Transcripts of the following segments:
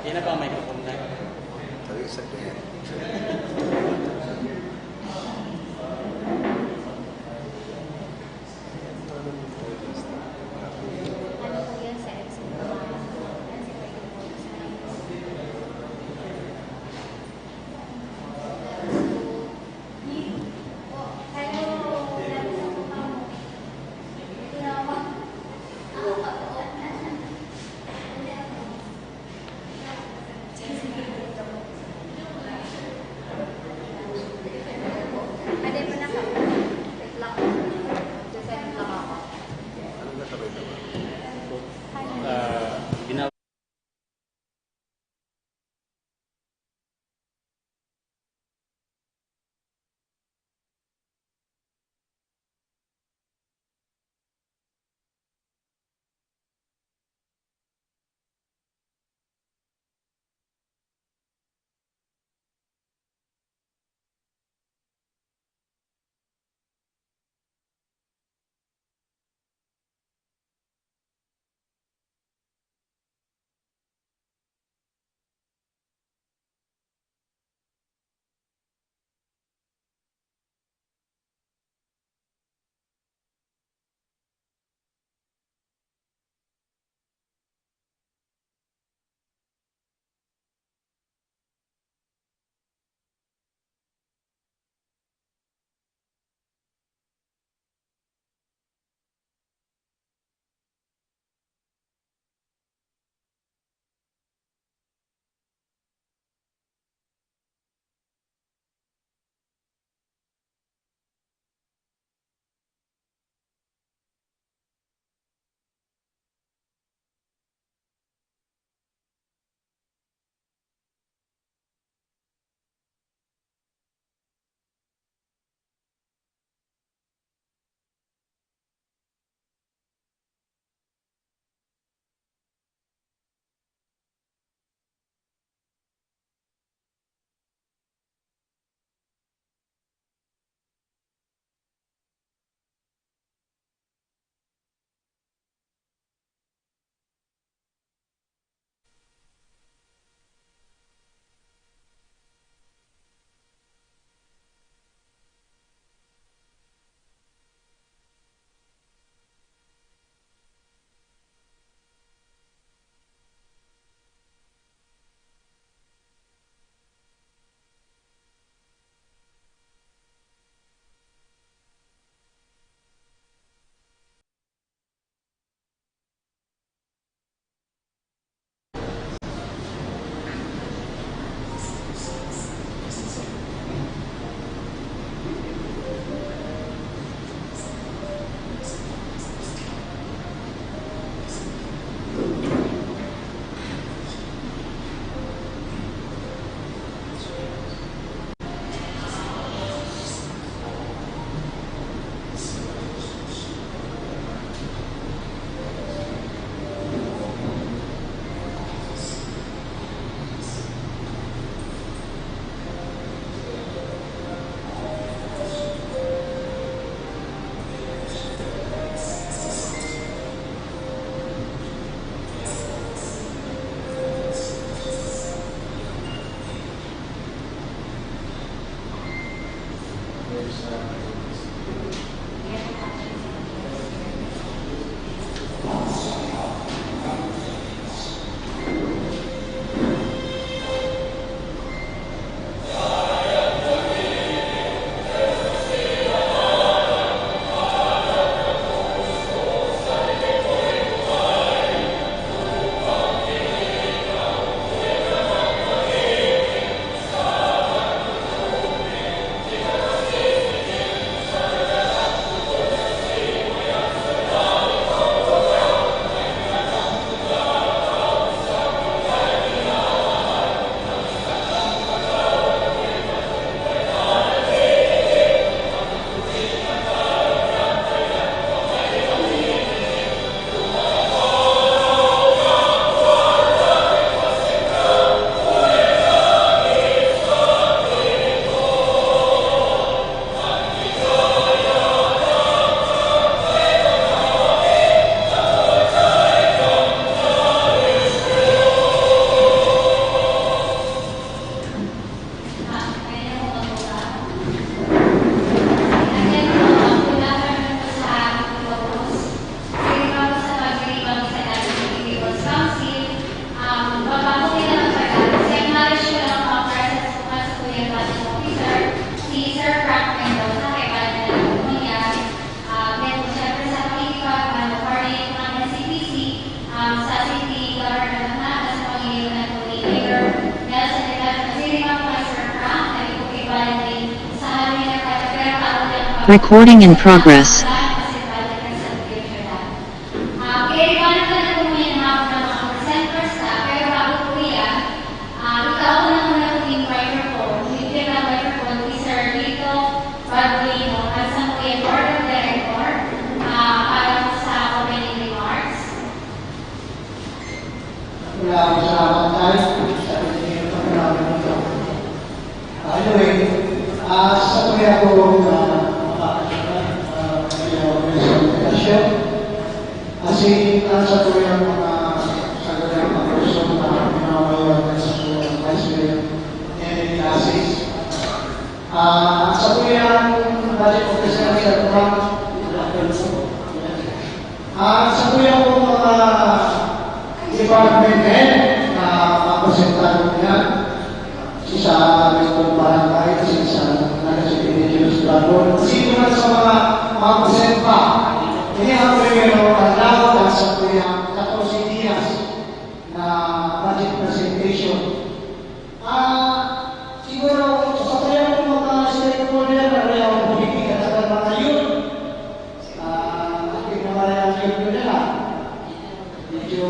Ini apa mikrofonnya? Tapi sedih. Bina Recording in progress. Salamat guys sa pagiging pagkakaroon nito. Anyway, sa tuloy ako makakasyon kasi sa tuloy ang mga sagot ng mga person na pinamayawan sa tuloy ang vice mayor and classes. Sa tuloy ang budget officer sa Trump, sa tuloy ang mga department head na mapresentado niya sa aming barangay kasi sa nagkasipinitius Dragon. Kasi ito na sa mga present pa. Ini ang primero alaw at sa kuyang 14 dias na budget presentation. Siguro sa kuyang mga stakeholder na rin ang politika sa mga yun. At pinamalayan yun nila. Medyo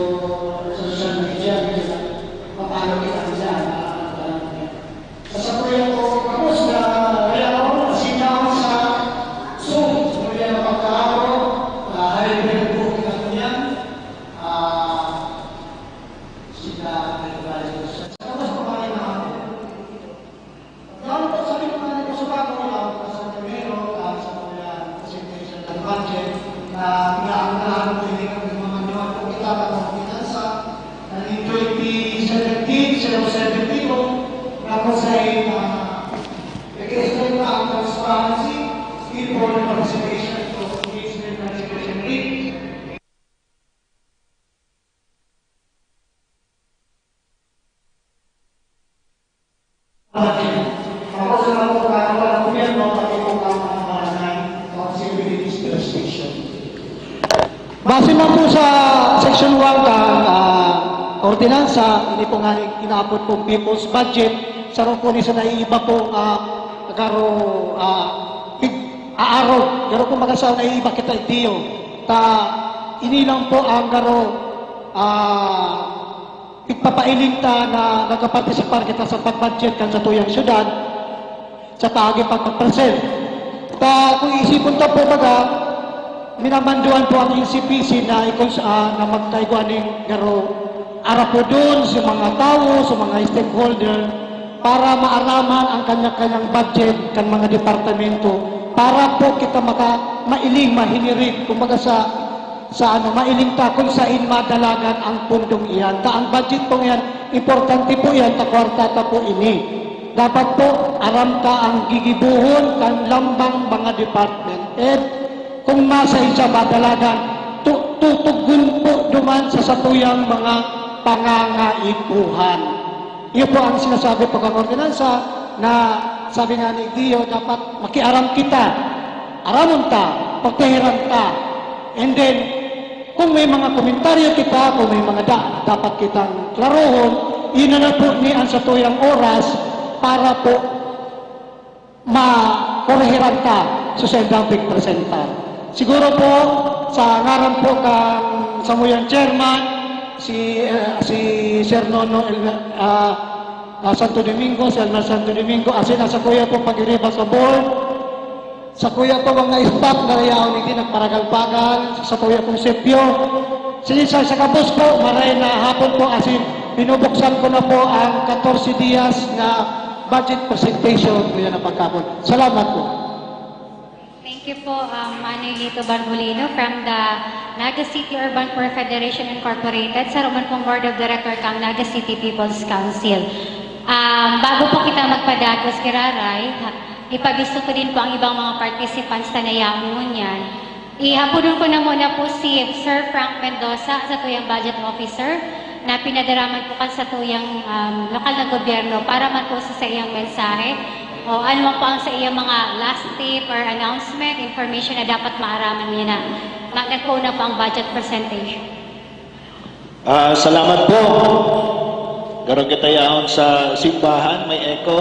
sa social media, medyo paano kita dyan. Sasabuyan ko tapos na kaya ako nasinaw sa Zoom. Kaya magkakaroon, hybrid booking ako yan. Sila nag-value sa tapos pamahin na ako. Dahil po sabi ko nga nito sa bago lang, sa primero, sa mga presentation ng budget, na pinaalaan ko hindi kami mamanyawan kung kita ka ng pinansa. In 2017, sila 17 ko, ako sa nag-explain na ang transparency, people participation to engagement participation rate. Ako sa mga pagkakawa ng gobyerno, pati po ang mga barangay, accessibility station. Base na po sa Section 1 ng ordinansa, hindi po nga inaabot po people's budget, sa ron po ni sa naiiba po aarod, garo po magasaw naiiba kita itiyo, inilang po ang garo ipapailing ta na nagkapartisipar kita sa pag-budget kan sa tuyang syudad, sa taagi pagpapresent. Kung isipon ta po baga, minamanduan po ang NCPC na na magtaiguan ng garo ara po doon sa mga tao, sa mga stakeholder para maaraman ang kanya-kanyang budget kan mga departamento para po kita mailing, mahinirig, kumbaga mailing ta kung saan madalagan ang pundong iyan. Ang budget po yan, importante po yan, kwarta ta po ini. Dapat po, aram ta ang gigibuhon kan lambang mga department. Kung nasa isa madalagan, tutugun po duman sa satuyang mga pangangaipuhan. Iyo po ang sinasabi po ng ordinansa na sabi nga ni Dio, dapat makiaram kita, aramon ta, pagteheran ta. And then, kung may mga komentaryo kita, kung may mga dapat kitang klarohon, yun na po ni ang satuyang oras para po makoreheran ta sa sendang presenta. Siguro po, sa ngaran po kang samuyang chairman, si Sir Nono Santo Domingo, si Elmer Santo Domingo, asin sa kuya po pag-iriba sa board, sa kuya po mga staff na rayaw hindi nagparagal-pagal, sa kuya pong sepyo, sinisay sa kabos po, maray na hapon po, asin binubuksan ko na po ang 14 dias na budget presentation kuya na pagkapon. Salamat po. Thank you po, Manilito Barbolino from the Naga City Urban Poor Federation Incorporated sa Roman pong Board of Director kang Naga City People's Council. Bago po kita magpadagos kiraray, ipagisto ko din po ang ibang mga participants na nayamon yan. Ihapudon ko na muna po si Sir Frank Mendoza sa tuyang budget officer na pinadaraman po kan sa tuyang lokal na gobyerno para man po sa iyang mensahe o ano man po ang sa iyang mga last tip or announcement, information na dapat maaraman niya na nagpo na po ang budget presentation. Salamat po. Garong kita yaon sa simbahan, may echo.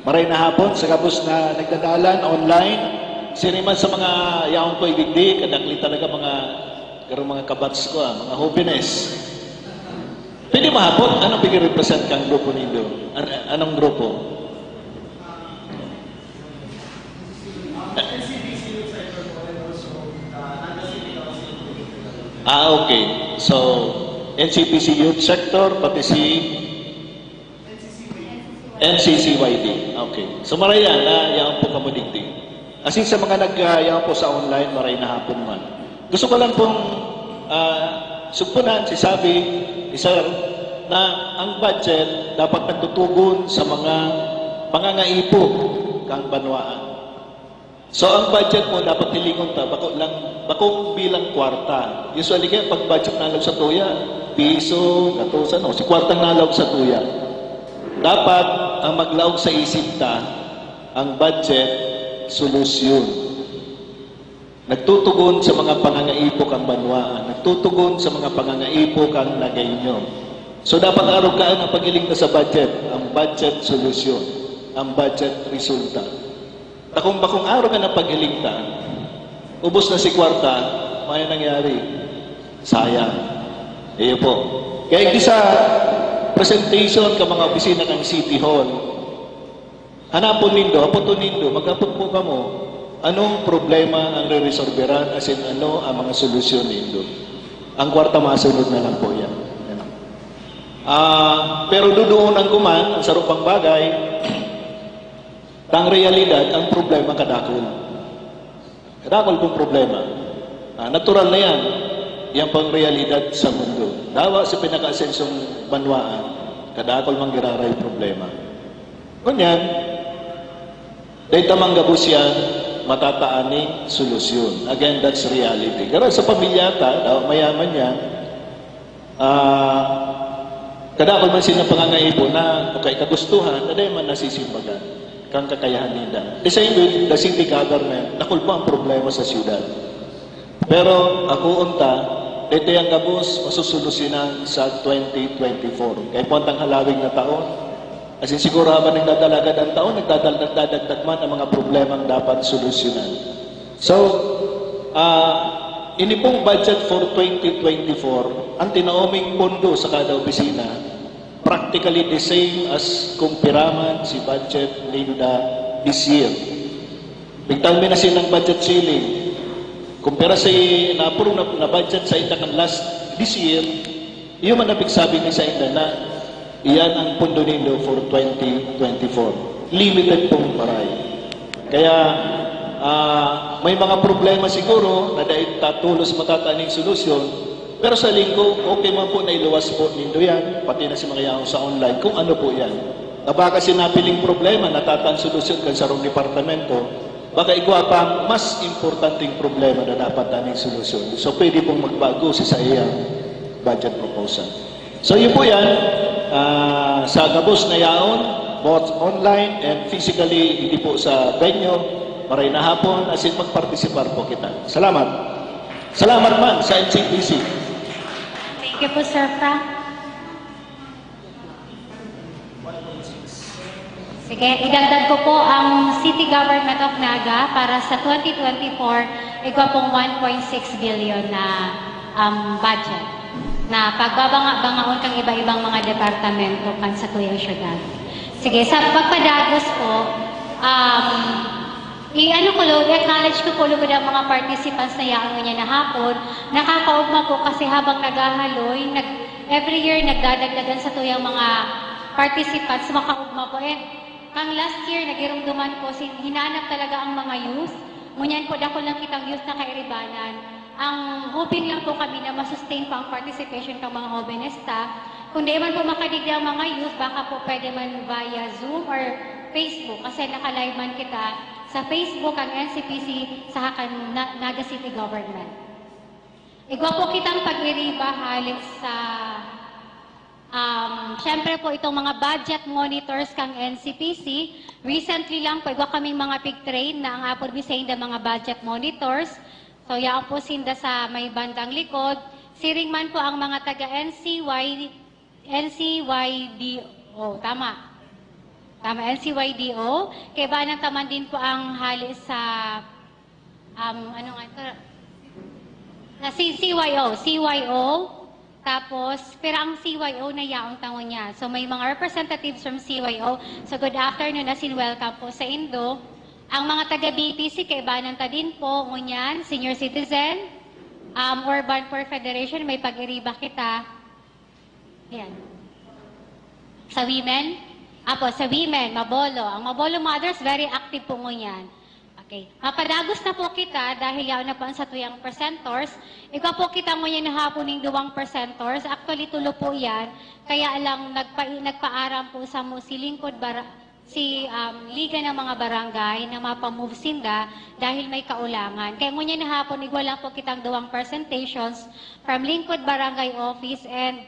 Maray na hapon sa kabus na nagdadalan online. Siniman sa mga yaong ko ibigdi, kadakli talaga mga kabats ko, mga hobbiness. Pwede mahapon, anong bigay-represent kang grupo nindo? Anong grupo? Okay. So, NCPC Youth Sector, pati si NCCYD. Okay. So, marayan na yaong po kamudigdi. Asin sa mga nag-yaong po sa online, maray na hapon man. Gusto ko lang pong sugpunan, sabi ni Sir, na ang budget dapat nagtutugon sa mga pangangaipo kang banwaan. So ang budget mo dapat tilingon ta bakong bilang kwarta. Usually kaya pag budget nalog sa tuya, piso, gatusan, si kwartang nalog sa tuya. Dapat ang maglaog sa isip ta ang budget solusyon. Nagtutugon sa mga pangangaipo kang banwaan, nagtutugon sa mga pangangaipo kang nagainyo. So dapat arugaan ang pagiling na sa budget, ang budget solusyon, ang budget resulta. Takong araw ka na pagiling ta, ubos na si kwarta, may nangyari, sayang. Iyo po. Kaya di sa presentation ka mga opisina ng City Hall, hanapon nindo, hapoton nindo, magapot po ka mo, anong problema ang re-resolveran, as in ano ang mga solusyon nindo. Ang kwarta masunod na lang po yan. Pero doon ang kuman, ang sarupang bagay, tang realidad, ang problema kadakol. Kadakol pong problema. Natural na yan. Yan pang realidad sa mundo. Dawa sa pinaka-asensong banwaan, kadakol mang giraray problema. Kunyan, dahil tamang gabos yan, matataaning solusyon. Again, that's reality. Pero sa pamilya ta, mayaman yan, kadakol man sila pangangaipo na kay kagustuhan, na dahil man nasisimbagan kang kakayahan nila. The same with the city government, nakulpa ang problema sa siyudad. Pero ako unta, dito yung gabos masusolusinan sa 2024. Kaya po ang halawing na taon, as in siguro habang nagdadalagad ang taon, nagdadagdag man ang mga problemang dapat solusyonan. So, ini pong budget for 2024, ang tinaoming pondo sa kada opisina, practically the same as kung piraman si budget Linda this year. Bigtaw mi na silang budget ceiling. Kumpara sa na-approve na budget sa itakan last this year, iyo man nabigsabi ni sa inda na iyan ang pondo nindo for 2024. Limited pong paray. Kaya may mga problema siguro na dahil tatulos matataning solusyon. Pero sa linggo, okay man po na iluwas po nindo yan, pati na si mga yaong sa online, kung ano po yan. Na baka sinapiling problema, natatan solusyon kan sa rong departamento, baka igwa pa mas importanteng problema na dapat namin solusyon. So pwede pong magbago sa iyang budget proposal. So yun po yan, sa gabos na yaon, both online and physically, hindi po sa venue, maray na hapon, as in magpartisipar po kita. Salamat. Salamat man sa NCPC. Thank you po, Sir Frank. Sige, idagdag ko po ang City Government of Naga para sa 2024, igwa pong 1.6 billion na budget na pagbabanga-bangaon kang iba-ibang mga departamento kan sa tuyang syudad. Sige, sa pagpadagos po, i-acknowledge ko po lugod ang mga participants na yaon niya na hapon. Nakakaugma po kasi habang naghahaloy, every year nagdadagdagan sa tuyang mga participants, makaugma po. Kang last year, nagirumduman po, hinanap talaga ang mga youth. Ngunyan po, dako lang kitang youth na kairibanan. Ang hoping lang po kami na masustain pa ang participation ng mga hobenesta. Kung di man po makadigdi ang mga youth, baka po pwede man via Zoom or Facebook kasi nakalive man kita sa Facebook ang NCPC sa Naga City Government. Igwa po kitang pag-iriba halit sa syempre po itong mga budget monitors kang NCPC. Recently lang po igwa kaming mga pig-train na ang apod bisayin da mga budget monitors. So yaan po sinda sa may bandang likod. Siring man po ang mga taga NCYD, tama. Tama, LCYDO. Kay banang taman din po ang hali sa, ano nga ito? Na CYO. Tapos, pero ang CYO na yaong tango niya. So, may mga representatives from CYO. So, good afternoon, as in welcome po sa Indo. Ang mga taga-BPC, kaibanan ta din po, ngunyan, senior citizen, Urban Poor Federation, may pag-iriba kita. Ayan. Sa women? Sa women, Mabolo. Ang Mabolo Mothers, very active po ngunyan. Okay. Mapadagos na po kita dahil yaw na po ang satuyang presenters. Ikaw po kita mo yan na haponing duwang presenters. Actually, tulo po yan. Kaya lang nagpaaram po sa mo si Liga ng mga Barangay na mapamove sinda dahil may kaulangan. Kaya ngunyan na hapon, igwala po kitang duwang presentations from Lingkod Barangay Office and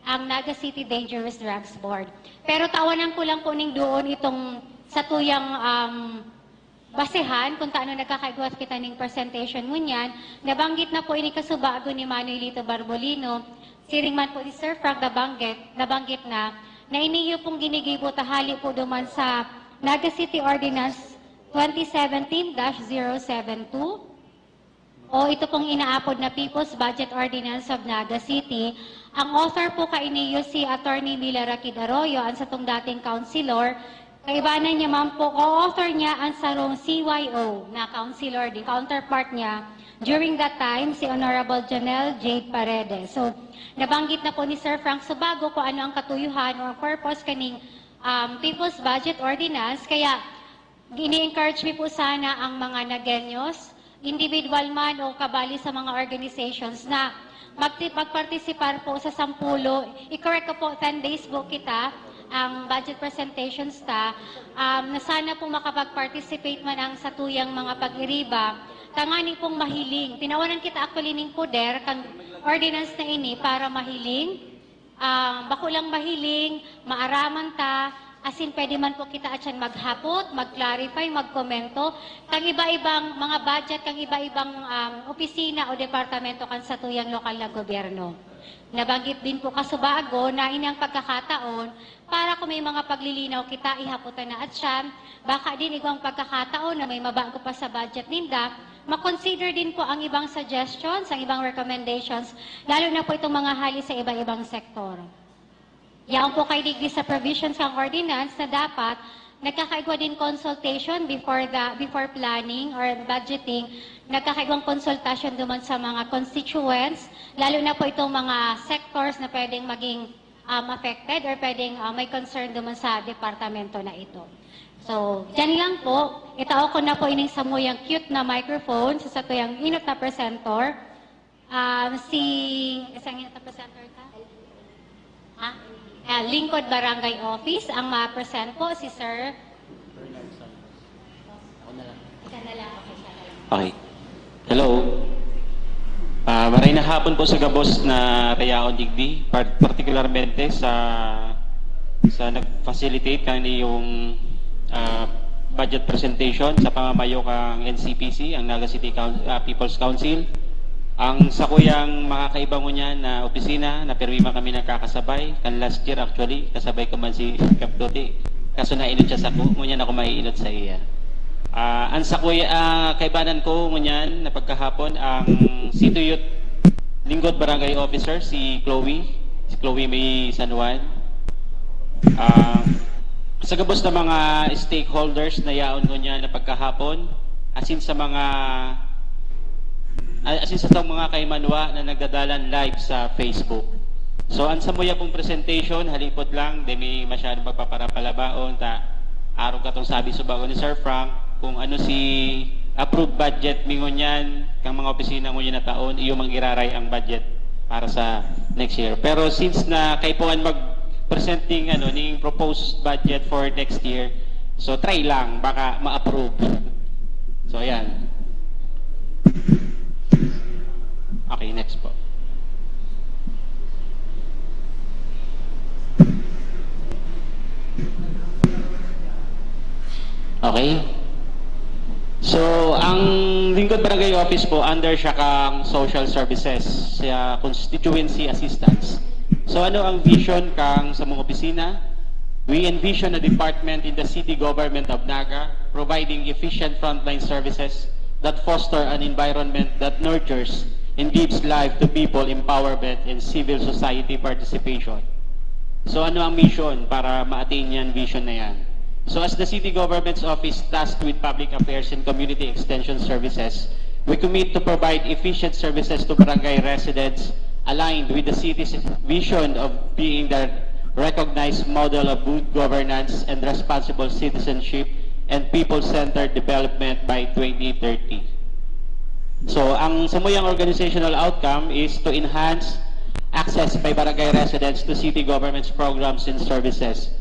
ang Naga City Dangerous Drugs Board. Pero tawanan ko lang po ning doon itong satuyang basehan kung taano nagkakaigwas kita ng presentation ngunyan. Nabanggit na po ini kasubago ni Manuelito Barbolino, siring man po ni Sir Frank nabanggit na iniyo pong ginigibo tahali po duman sa Naga City Ordinance 2017-072 o ito pong inaapod na People's Budget Ordinance of Naga City. Ang author po kainiyo si Attorney Mila Rakid Arroyo, ang satong dating councilor. Kaibanan niya man po, co-author niya ang sarong CYO na councilor, the counterpart niya. During that time, si Honorable Janelle Jade Paredes. So, nabanggit na po ni Sir Frank Subago kung ano ang katuyuhan or purpose kaning People's Budget Ordinance. Kaya, ini-encourage me po sana ang mga Nagenyos, individual man o kabali sa mga organizations na magparticipar po sa 10. I-correct ko po, 10 days po kita ang budget presentations na sana pong makapag-participate man ang satuyang mga pag-iriba, tangani pong mahiling. Tinawanan kita actually ning poder, kang ordinance na ini para mahiling, bakulang mahiling, maaraman ta, asin pwede man po kita atyan maghapot, mag-clarify, magkomento, kang iba-ibang mga budget, kang iba-ibang opisina o departamento kan satuyang lokal na gobyerno. Nabanggit din po kasubago na inang pagkakataon para kung may mga paglilinaw kita, ihaputan na at siyam, baka din igwang pagkakataon na may mabago pa sa budget ninda, makonsider din po ang ibang suggestions, ang ibang recommendations, lalo na po itong mga hali sa iba-ibang sektor. Yaon po kay digdi sa provisions ng ordinance na dapat nagkakaigwa din consultation before planning or budgeting, nagkakaigwang consultation duman sa mga constituents, lalo na po itong mga sectors na pwedeng maging affected or pwedeng may concern duman sa departamento na ito. So, dyan lang po. Itao ko na po ining samuyang cute na microphone sa satuyang inot na presenter. Isang inot na presenter ka? Lingkod Barangay Office. Ang ma-present po si Sir. Ako na lang. Ika na lang. Okay, siya na lang. Okay. Hello. Maray na hapon po sa Gabos na Rayaon Digdi, particularmente sa nag-facilitate kani yung budget presentation sa pamamayo kang NCPC, ang Naga City People's Council. Ang sakuyang makakaiba mo niyan na opisina na permima kami nagkakasabay. Kan last year actually, kasabay ko man si Kapdote. Kaso nainot siya sa ko, ngunyan ako maiinot sa iya. Ang sakuya, kaibanan ko ngunyan na pagkahapon, ang City Youth Lingkod Barangay Officer, si Chloe May San Juan. Sa gabos na mga stakeholders na yaon ngunyan na pagkahapon, asin sa itong mga kaimanwa na nagdadalan live sa Facebook. So, ang samuya pong presentation, halipot lang, di may masyadong magpaparapalabaon, araw ka itong sabi subago ni Sir Frank, kung ano si approved budget mingon yan, kang mga opisina ngunyan na taon, iyo mangiraray ang budget para sa next year. Pero since na kaipuan mag-presenting ning proposed budget for next year, so try lang, baka ma-approve. So, ayan. Okay, next po. Okay. So, ang Lingkod Barangay Office po, under siya kang social services, siya constituency assistance. So, ano ang vision kang sa mga opisina? We envision a department in the city government of Naga providing efficient frontline services that foster an environment that nurtures and gives life to people empowerment and civil society participation. So ano ang mission para ma-attain yan, vision na yan? So as the city government's office tasked with public affairs and community extension services, we commit to provide efficient services to barangay residents aligned with the city's vision of being the recognized model of good governance and responsible citizenship and people-centered development by 2030. So, ang Samuyang organizational outcome is to enhance access by barangay residents to city government's programs and services,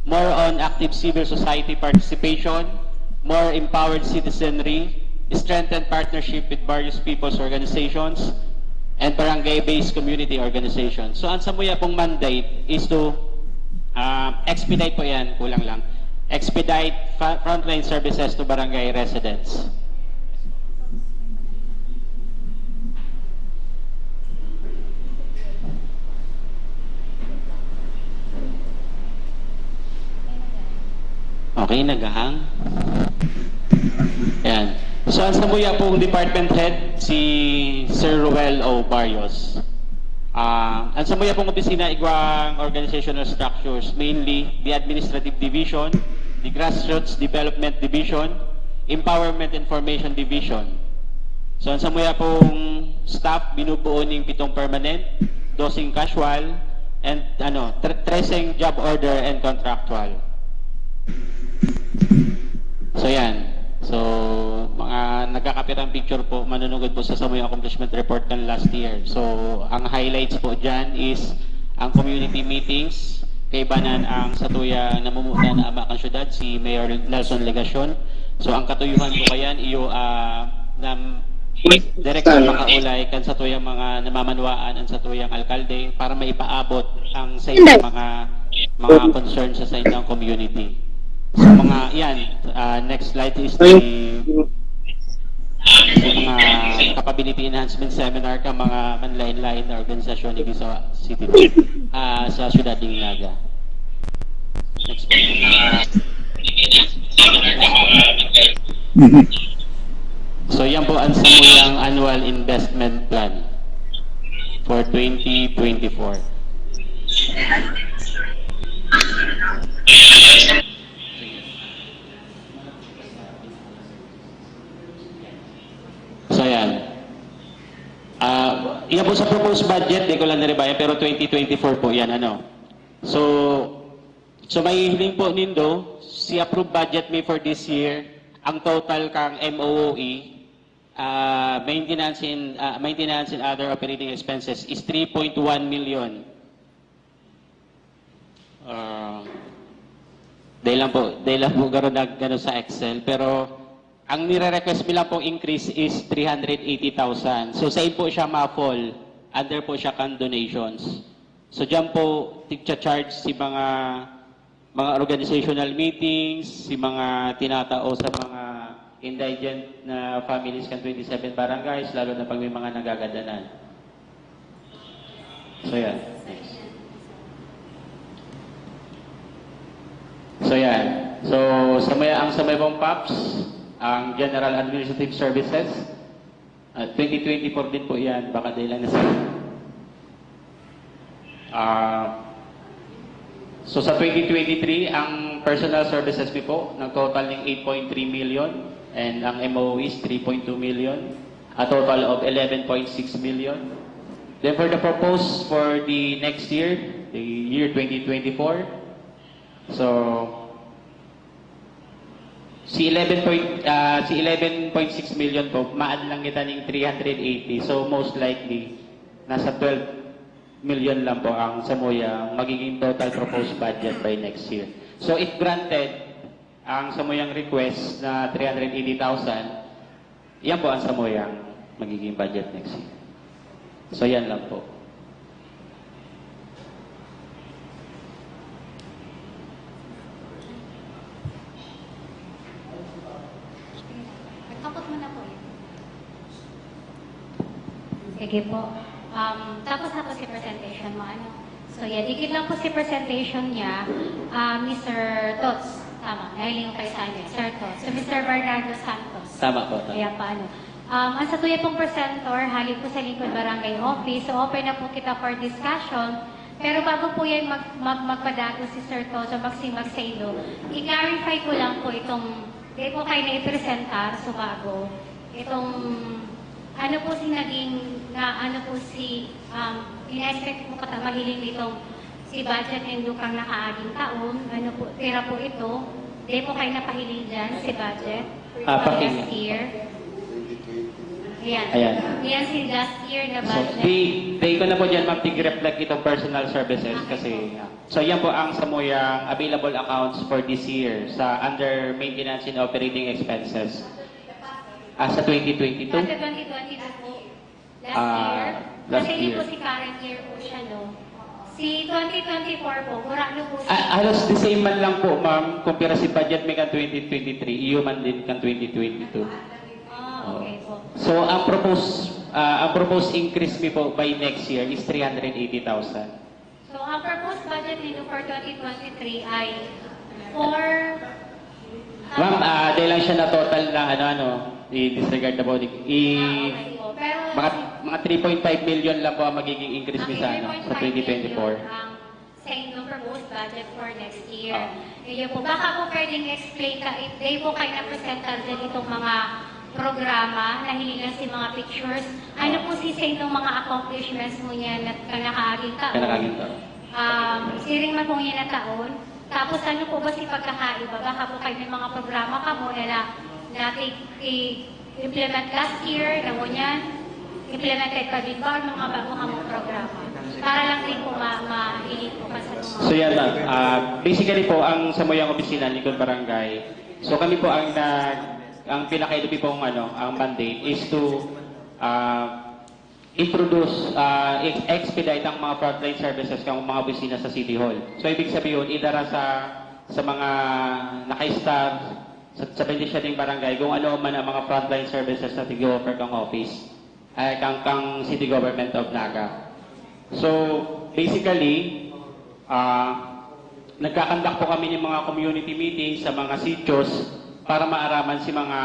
more on active civil society participation, more empowered citizenry, strengthened partnership with various people's organizations, and barangay-based community organizations. So, ang Samuya pong mandate is to expedite po yan, kulang lang, expedite frontline services to barangay residents. Okay, nagahang. Ayan. So, ang Samuya pong department head, si Sir Ruel O. Barrios. Ang Samuya pong opisina, igwang organizational structures, mainly the Administrative Division, the Grassroots Development Division, Empowerment Information Division. So, ang Samuya pong staff, binubuo ng 7 permanent, 12 casual, and 13 job order and contractual. So yan. So mga nagkakapirang picture po, manunugod po sa Samuyang Accomplishment Report ng last year. So ang highlights po dyan is ang community meetings, kaibanan ang satuya namumuno na ama kang syudad, si Mayor Nelson Legacion. So ang katuyuhan po kayan, iyo direkta makaulay kan satuyang mga namamanwaan ang satuyang alkalde para maipaabot ang sa mga concerns sa inyong community. So mga yan, next slide is the mga capability enhancement seminar ka mga manlain-lain na organisasyon ibig sa city sa syudad ng Naga. Next po. So yan po ang Samuyang Annual Investment Plan for 2024. So yan. Yan po sa proposed budget, di ko lang naribayan, pero 2024 po yan, So may hiling po nindo, si approved budget may for this year, ang total kang MOOE, maintenance and other operating expenses is 3.1 million. Dahil lang po gano'n sa Excel, pero ang nire-request nila pong increase is 380,000. So, saan po siya ma-fall? Under po siya kan donations. So, dyan po, tig-charge si mga organizational meetings, si mga tinatao sa mga indigent na families kan 27 barangays, lalo na pag may mga nagagadanan. So, yan. Next. So, yan. So, ang samay pong PAPS, ang General Administrative Services, 2024 din po yan, baka dahil lang na so sa 2023, ang personal services po, nag-total ng 8.3 million, and ang MOE is 3.2 million, a total of 11.6 million. Then for the proposed for the next year, the year 2024, so si 11.6 million po, maan lang kita ng 380. So most likely, nasa 12 million lang po ang Samuyang magiging total proposed budget by next year. So if granted, ang Samuyang request na 380,000, yan po ang Samuyang magiging budget next year. So yan lang po. Tapos mo na po yun. Sige po. Tapos si presentation mo, So yeah, dikit lang po si presentation niya, Mr. Tots. Tama, nahiling ko kayo sa amin. Sir Tots. So Mr. Bernardo Santos. Tama po. Tama. Ayan, paano? Ang sa tuya pong presenter, halik po sa lingkod barangay office. So open na po kita for discussion. Pero bago po yan magpadago si Sir Tots o magsimag sa ilo, i-clarify ko lang po itong, di po kayo na-ipresentar, so bago, itong, ano po si naging, in-expect po mahiling nitong si budget and lukang nakaaging taon, ano po, tira po ito, di po kayo napahiling dyan, si budget, Pakiling. last year. 2020. Ayan. Ayan. Yan si last year na So, budget. di ko na po dyan mag-reflect itong personal services kasi, so yan po ang samuyang available accounts for this year sa under maintenance and operating expenses. Sa 2022. Sa 2022 po, last year. Last Kasi hindi year. po si current year po siya, no? Si 2024 po, murano po si... Halos the same man lang po, ma'am, kumpira si budget may kan 2023, iyo man din kan 2022. Okay po. So, ang proposed increase mi po by next year is 380,000. So, ang proposed budget nito for 2023 ay for... Ma'am, dahil lang siya na total na i-disregard na po. Okay po. Pero... Mga 3.5 million lang po ang magiging increase mi sa, sa 2024. Ang sa inyong proposed budget for next year. Iyo po, baka po pwedeng explain ka, they po kayo na-presentar din itong mga programa, nahilingan si mga pictures. Ano po si sa inyong mga accomplishments mo niya na kanakaaging taon? Kanakaaging taon. Siring man po niya na taon. Tapos ano po ba si pagkakaiba? Baka po kayo ng mga programa ka mo na i-implement last year, na mo niyan, implemented pa din ba ang mga bago kamong programa? Para lang din po mahilig po ka sa mga... So yan ma'am, basically po ang samuyang opisina Likod Barangay. So kami po ang pinakailupi pong ang mandate is to introduce, expedite ang mga frontline services ng mga opisina sa City Hall. So ibig sabihin, idara sa mga naka-star sa beneficiaryong barangay kung ano man ang mga frontline services na tig-offer kang office, kang City Government of Naga. So basically, nagkakandak po kami ng mga community meetings sa mga sitios para maaraman si mga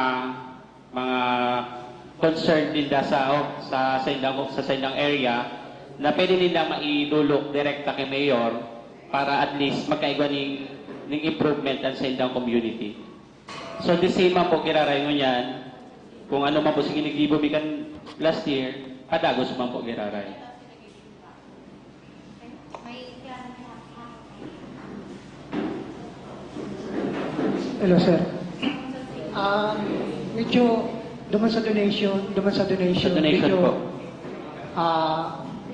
concerned nila sa ilang area na pwede nila maidulok direkta kay Mayor para at least magkaigwa ng improvement sa ilang community. So the same man po kiraray mo yan, kung ano man po sige naglibo bikan last year, padagos man po kiraray. Hello, sir. Medyo duman sa donation, Sa donation medyo, po.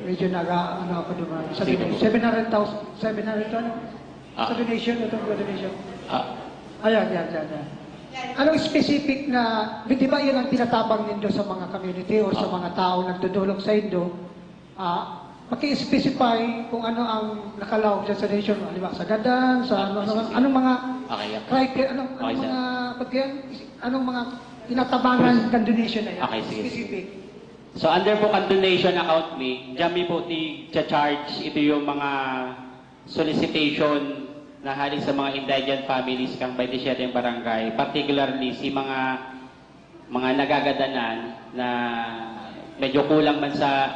medyo ako duman. Sa Sige po. donation, 700 ano? Sa donation, ito po donation. Ayan. Anong specific na, di ba yun ang tinatabang nindo sa mga community o sa mga tao nagdudulog sa Indo? Maki-specify kung ano ang nakalaw dyan sa donation, halimbawa sa gadang, sa anong mga Okay, yeah. criteria, Okay, sir. anong mga tinatabangan ng donation na yan? Okay, sige. Specific. So under po ang donation account me, dyan mi po charge ito yung mga solicitation na haling sa mga indigent families kang beneficiary ng barangay, particularly si mga nagagadanan na medyo kulang man sa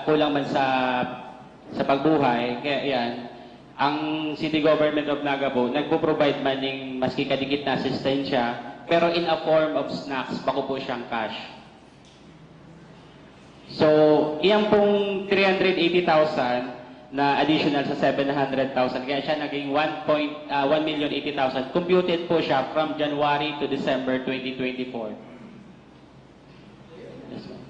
pagbuhay. Kaya yan, ang City Government of Naga po nagpo-provide man ng maski kadikit na asistensya, pero in a form of snacks, bako po siyang cash. So, iyang pong 380,000 na additional sa 700,000. Kaya siya naging 1,080,000. Computed po siya from January to December 2024. Yes, ma'am.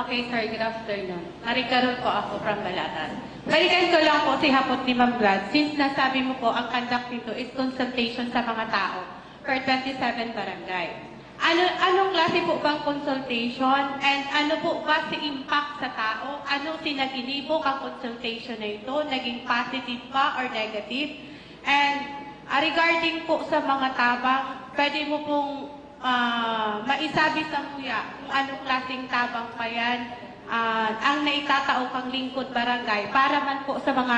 Okay, sir. Good afternoon. Marikarol po ako from Balatan. Balikan ko lang po si hapot ni Ma'am Glad. Since nasabi mo po, ang conduct nito is consultation sa mga tao per 27 barangay. Anong klase po bang consultation and ano po ba si impact sa tao? Anong sinaginibo kang consultation na ito? Naging positive ba or negative? And regarding po sa mga tabang, pwede mo pong maisabi sa kuya kung anong klaseng tabang pa yan ang naitatao kang lingkod barangay para man po sa mga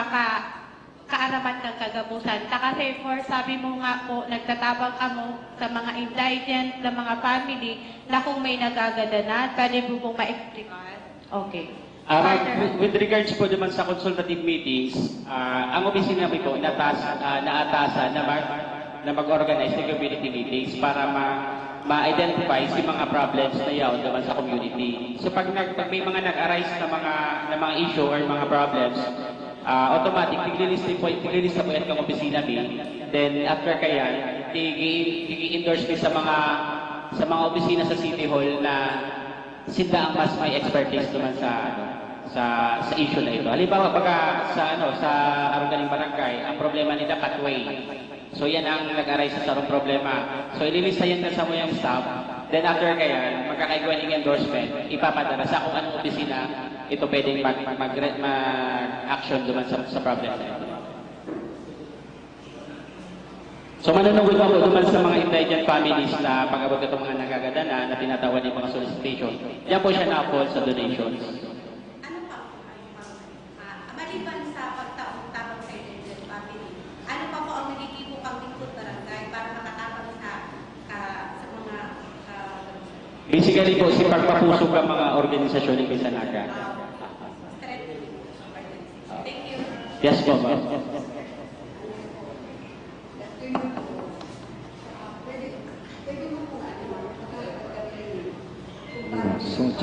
kaaraman kang kagabusan. Kasi sabi mo nga po, nagtatabang ka mo sa mga indigent, sa mga family, na kung may nagagadanan, pwede mo pong ma-explican? Okay. With regards po naman sa consultative meetings, ang opisina po naatasan na mag-organize ng community meetings para ma-identify si mga problems na yaon naman sa community. So pag may mga nag-arise na mga issue or mga problems, automatic, tiglilista po yan ng opisina mi. Then after kaya, i-endorse mi sa mga opisina sa City Hall na sila ang mas may expertise naman sa issue na ito. Halimbawa, pagka sa Arungaling Barangay, ang problema nila cutway. So yan ang nag-arise sa sarong problema. So ililista yan sa mo yung staff. Then after kaya, magkakaiguan ng endorsement, ipapadala sa kung anong opisina ito pwedeng mag-action duman sa problem na ito. So manunugod ako duman sa mga indigent families na pag-abot itong mga nagagadana na tinatawag ng mga solicitation. Yan po siya na-fall sa donations. Ano pa po maliban sa pagtaong-tapang sa indigent family, ano pa po ang nagiging pang lingkod barangay para makatapang sa mga Basically po, si pagpapusog ang mga organisasyon ng Kisanaga. Thank you. Yes po, ma'am. Sige po.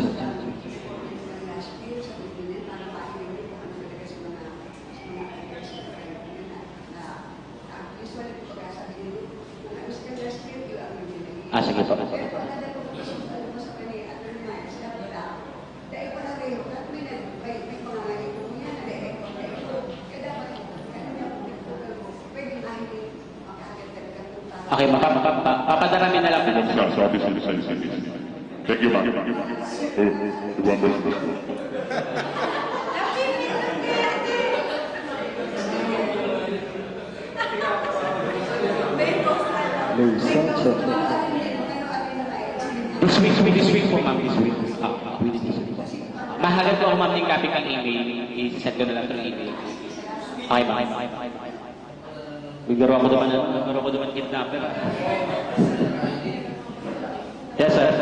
Okay, papadarami na lang po. Sabi sa license. Thank you, ma'am. Ibang beses. This week po, ma'am. This week. Mahalag po ako, ma'am, yung copy kang email. I-set ko na lang ito ng email. Okay, ma'am. Bigaro ako naman kidnapper. Yes, sir.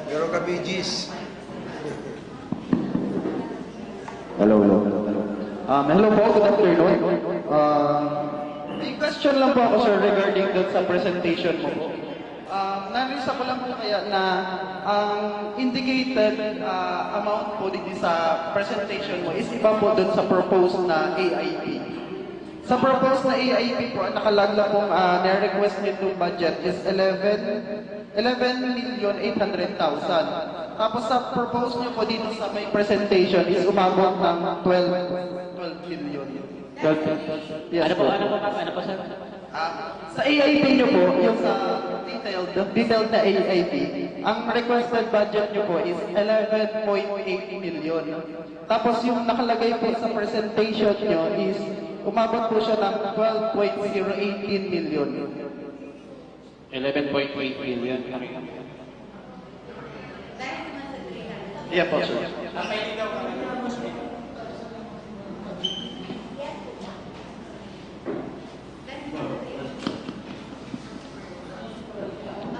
Pero ka, BGs. Hello po, good afternoon. May question lang po ako, sir, regarding doon sa presentation mo po. Nalisa ko lang po kaya na ang indicated amount po dito sa presentation mo is iba po doon sa proposed na AIP. Sa proposed na AIP po, ang nakalagla pong na-request nitong budget is 11,800,000. Tapos sa proposed nyo po dito sa may presentation is umabot ng 12 million. 12. Yes, Ano po, sir? Sa AIP nyo po, yung sa detailed na AIP, ang requested budget nyo po is 11.8 million. Tapos yung nakalagay po sa presentation nyo is umabot po siya ng 12.018 million. 11.8 million. Yeah po, sir.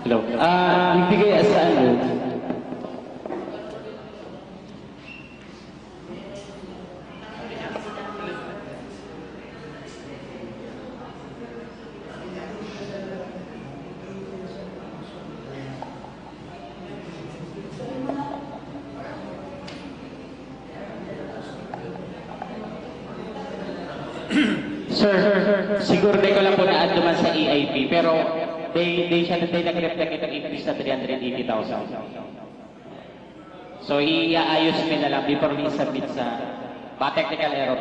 Hello. Ibigay sa ano? Sir, siguro di ko lang po na-add naman sa EIP, pero they nag-reflect itong increase na 380,000. So, iaayos mo na lang before we submit sa technical error.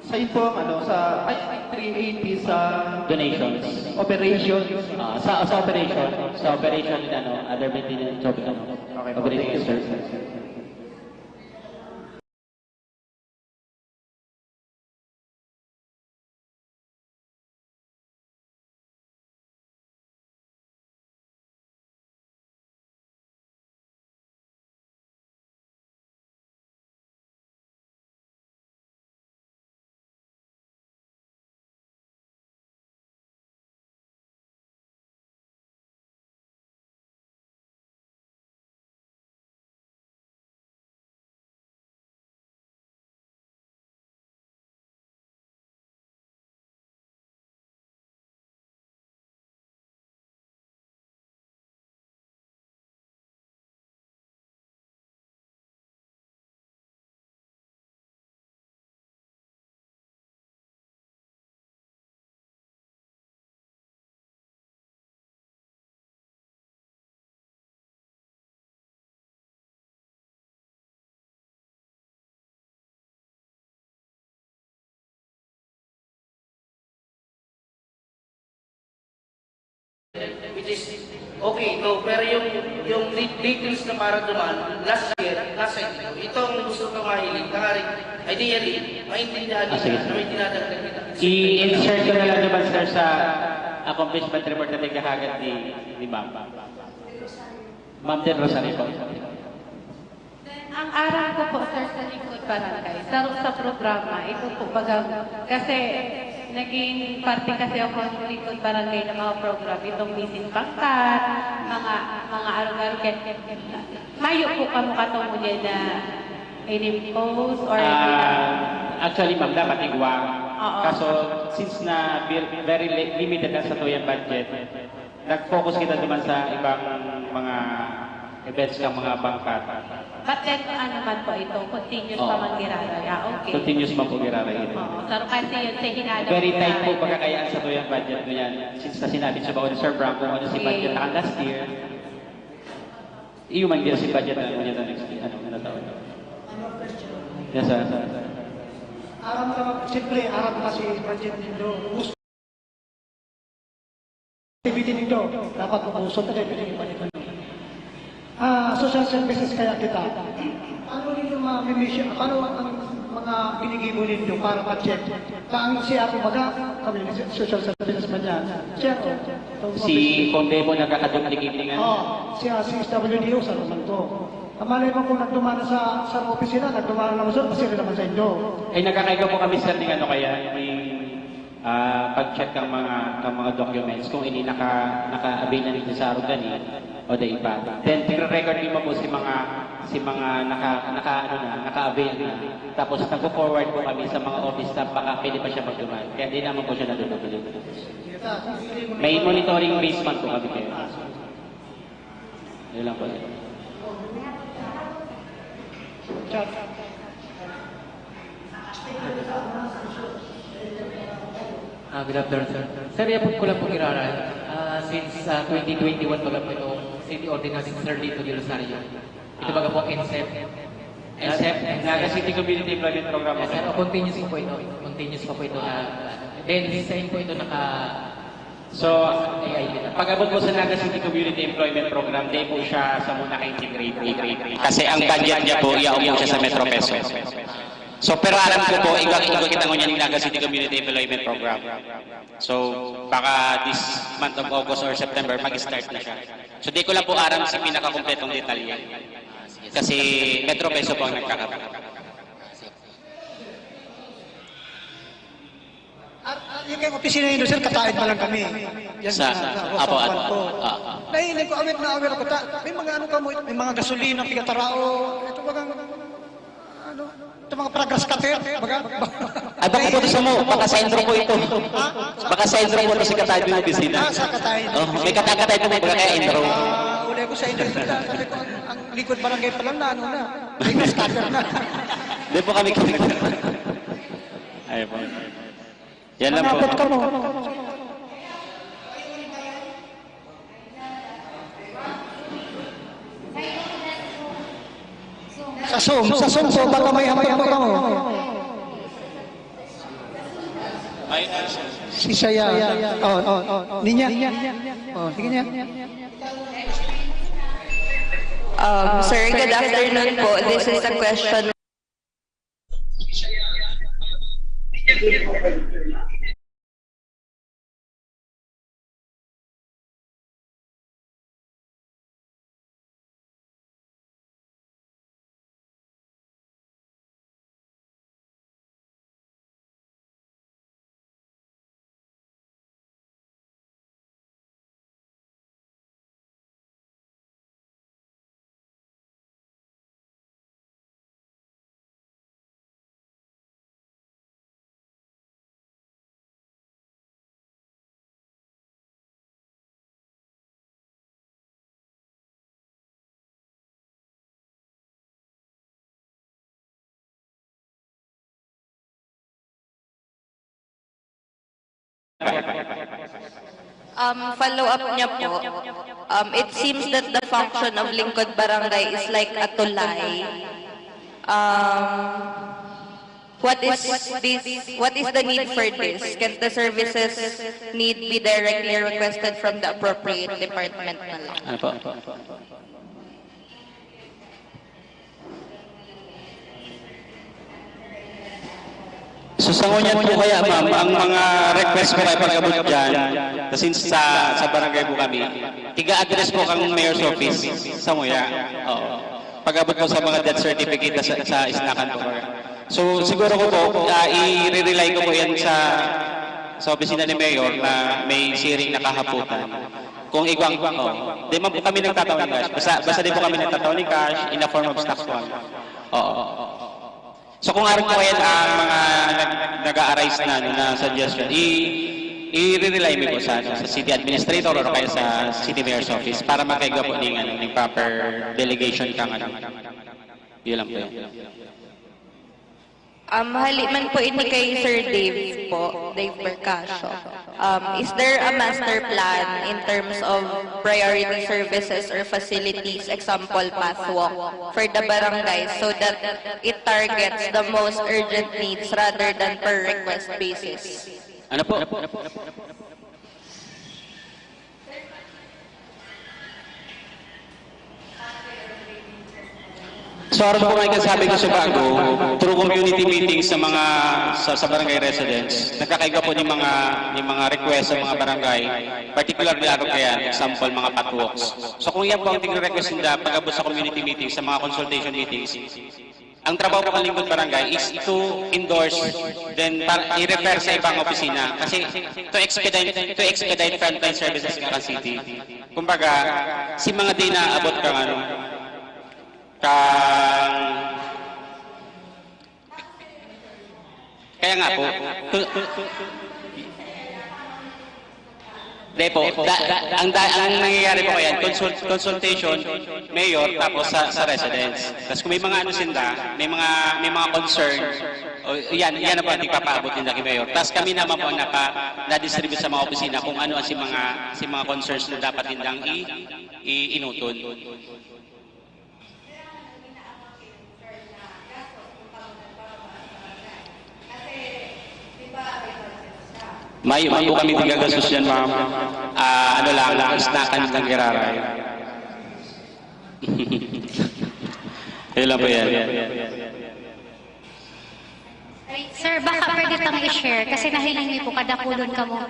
Sa info, sa 380 sa Donations. operations. Sa operation, other maintenance, operating services. which is okay ito, pero yung details na para dumaan, last year, nasa ito. Ito ang gusto ko mahilig. Nangaring, ideally, maintindihan nila na may dinadagdag nila. I-insert ko na lang naman, sir, sa accomplishment report na nagkakagat ni Ma'am. Ma'am Del Rosario po. Ang aral ko po, sir, sa Lingkod Barangay, sa programa, ito po baga, kasi naging parte kasi ako sa Lingkod Barangay ng mga program, itong Visit Pangkat, mga araw-araw, mayo po kamo katungo niya na in-impose or Actually, ma'am, dapat igwang. Oo. Kaso, since na very limited na sa tuyang budget, nag-focus kita naman sa ibang mga events ng mga bangkat. but then, ano man po ito, continuous pa man giraray. Okay. Continuous man po giraray ito. Oo, pero kasi yun sa hinanap Very tight po pagkakayaan sa tuyang budget ko yan. Since na sinabi siya ba ni Sir Brown kung ano si budget na last year, iuman din si budget na niya na next year. Ano taon? Yes, sir. Aram na, simple, aram na si budget nito. Gusto. Activity nito, dapat mabusot na kayo pa nito. Social services kaya kita. Ano nito ma-mission? Ano ang mga binigibo nito para ma-check? Ang siya kumaga, kami social services man yan. Siya Si Condebo nakakaduplicate nga. siya si SWDO sa naman to. Kamalay mo kung nagdumana sa opisina, nagdumana naman sa pasira naman sa inyo. Ay nakakaiba po kami sir ng ano kaya yung pag-check ng mga documents kung ini naka-avail na nito sa Arugani o da iba. Then tigre-record din mo po si mga naka-avail na. Tapos nagpo-forward po kami sa mga office staff baka pwede pa siya magduman. Kaya di naman po siya nadudupilin. May monitoring basement po kami kayo. Yun lang po. Good afternoon, sir. Sir, yapon ko lang po iraral. Since 2021, baga po ito, City Ordinance Sir Lito de Rosario. Ito baga po, NSEP. NSEP, Naga City Community Employment Program. Yes, sir, continuous po ito. Continuous pa po ito na, then this time po ito So, pag-abot po sa Naga City Community Employment Program, di po siya sa muna ka-integrate. Kasi ang budget niya po, iaw po siya sa Metro Peso. So, pero alam ko po, igwag kita nyo niya ng Naga City Community Employment Program. So, baka this month of August or September, mag-start na siya. So, di ko lang po aram sa pinakakompletong detalye. Kasi Metro Peso po ang nagkakaroon. Yung kayong opisina nyo, sir, kataid pa lang kami. Yan Apo. Nahilig ko, aware ko. May mga ano ka mo, may mga gasolina, pigatarao, ito bagang, ano, ito mga progress cutter, baga. Ay, baka po sa mo, baka sentro po ito. Baka sentro po ito sa kataid ng opisina. Sa kataid. May kataid po, baka kaya intro. Uli ko sa inyo, sabi ko, ang likod barangay pa lang na, ano na, progress cutter na. Hindi po kami Ay po. Yan lang po. Manapot ka mo. Sa Zoom po, baka may hapon pa mo. Si Saya. Ninya. Sige niya. Sir, good afternoon po. This is a question. Follow-up niya po. It seems that the function of Lingkod Barangay is like a tulay. What is this? What is the need for this? Can the services need be directly requested from the appropriate department na lang? Ano po? So sa ngunyan po kaya ma'am, ang mga request ko kay pag-abot dyan, since sa barangay po kami, tiga-address po kang mayor's office sa Muya. Oo. Pag-abot po sa mga death certificate sa isnakan po. So siguro ko po, i-rely ko po yan sa opisina ni Mayor na may siring nakahaputan. Kung igwang, di man po kami nagtataw ni cash. Basta din po kami nagtataw ni cash in a form of stock one. Oo. So kung aron po yan ang mga nag-a-arise na suggestion, i-rely mo po sa city administrator o kaya sa city mayor's office para makaiga po ng proper delegation kang ano. Yun lang po yun. Haliman po ini kay Sir Dave po, Dave Percasio. Is there a master plan in terms of priority services or facilities, example, pathwalk, for the barangay so that it targets the most urgent needs rather than per request basis? Ano po? So aron po kayo sabi ko sa bago, through community meetings sa mga sa barangay residents, nagkakaiga po ng mga request sa mga barangay, particularly araw kaya, example mga pathwalks. So kung yan po ang tigre-request nila pag-abot sa community meetings, sa mga consultation meetings, ang trabaho po ng lingkod barangay is to endorse, then i-refer sa ibang opisina. Kasi to expedite frontline services ng city. Kumbaga, si mga di na abot kang ano, kaya nga po, ang nangyayari po kaya, consultation, mayor, tapos sa residents. Tapos kung may mga ano sinda, may mga concern, yan na po ang ipapaabot nila kay mayor. Tapos kami naman po na-distribute sa mga opisina kung ano ang si mga concerns na dapat nilang inutol. May po kami tigagastos yan, ma'am. Ano lang, snackan ng giraray. Kaya lang po yan. Sir, baka pwede tang i-share kasi nahiling niyo po kadakulon ka mo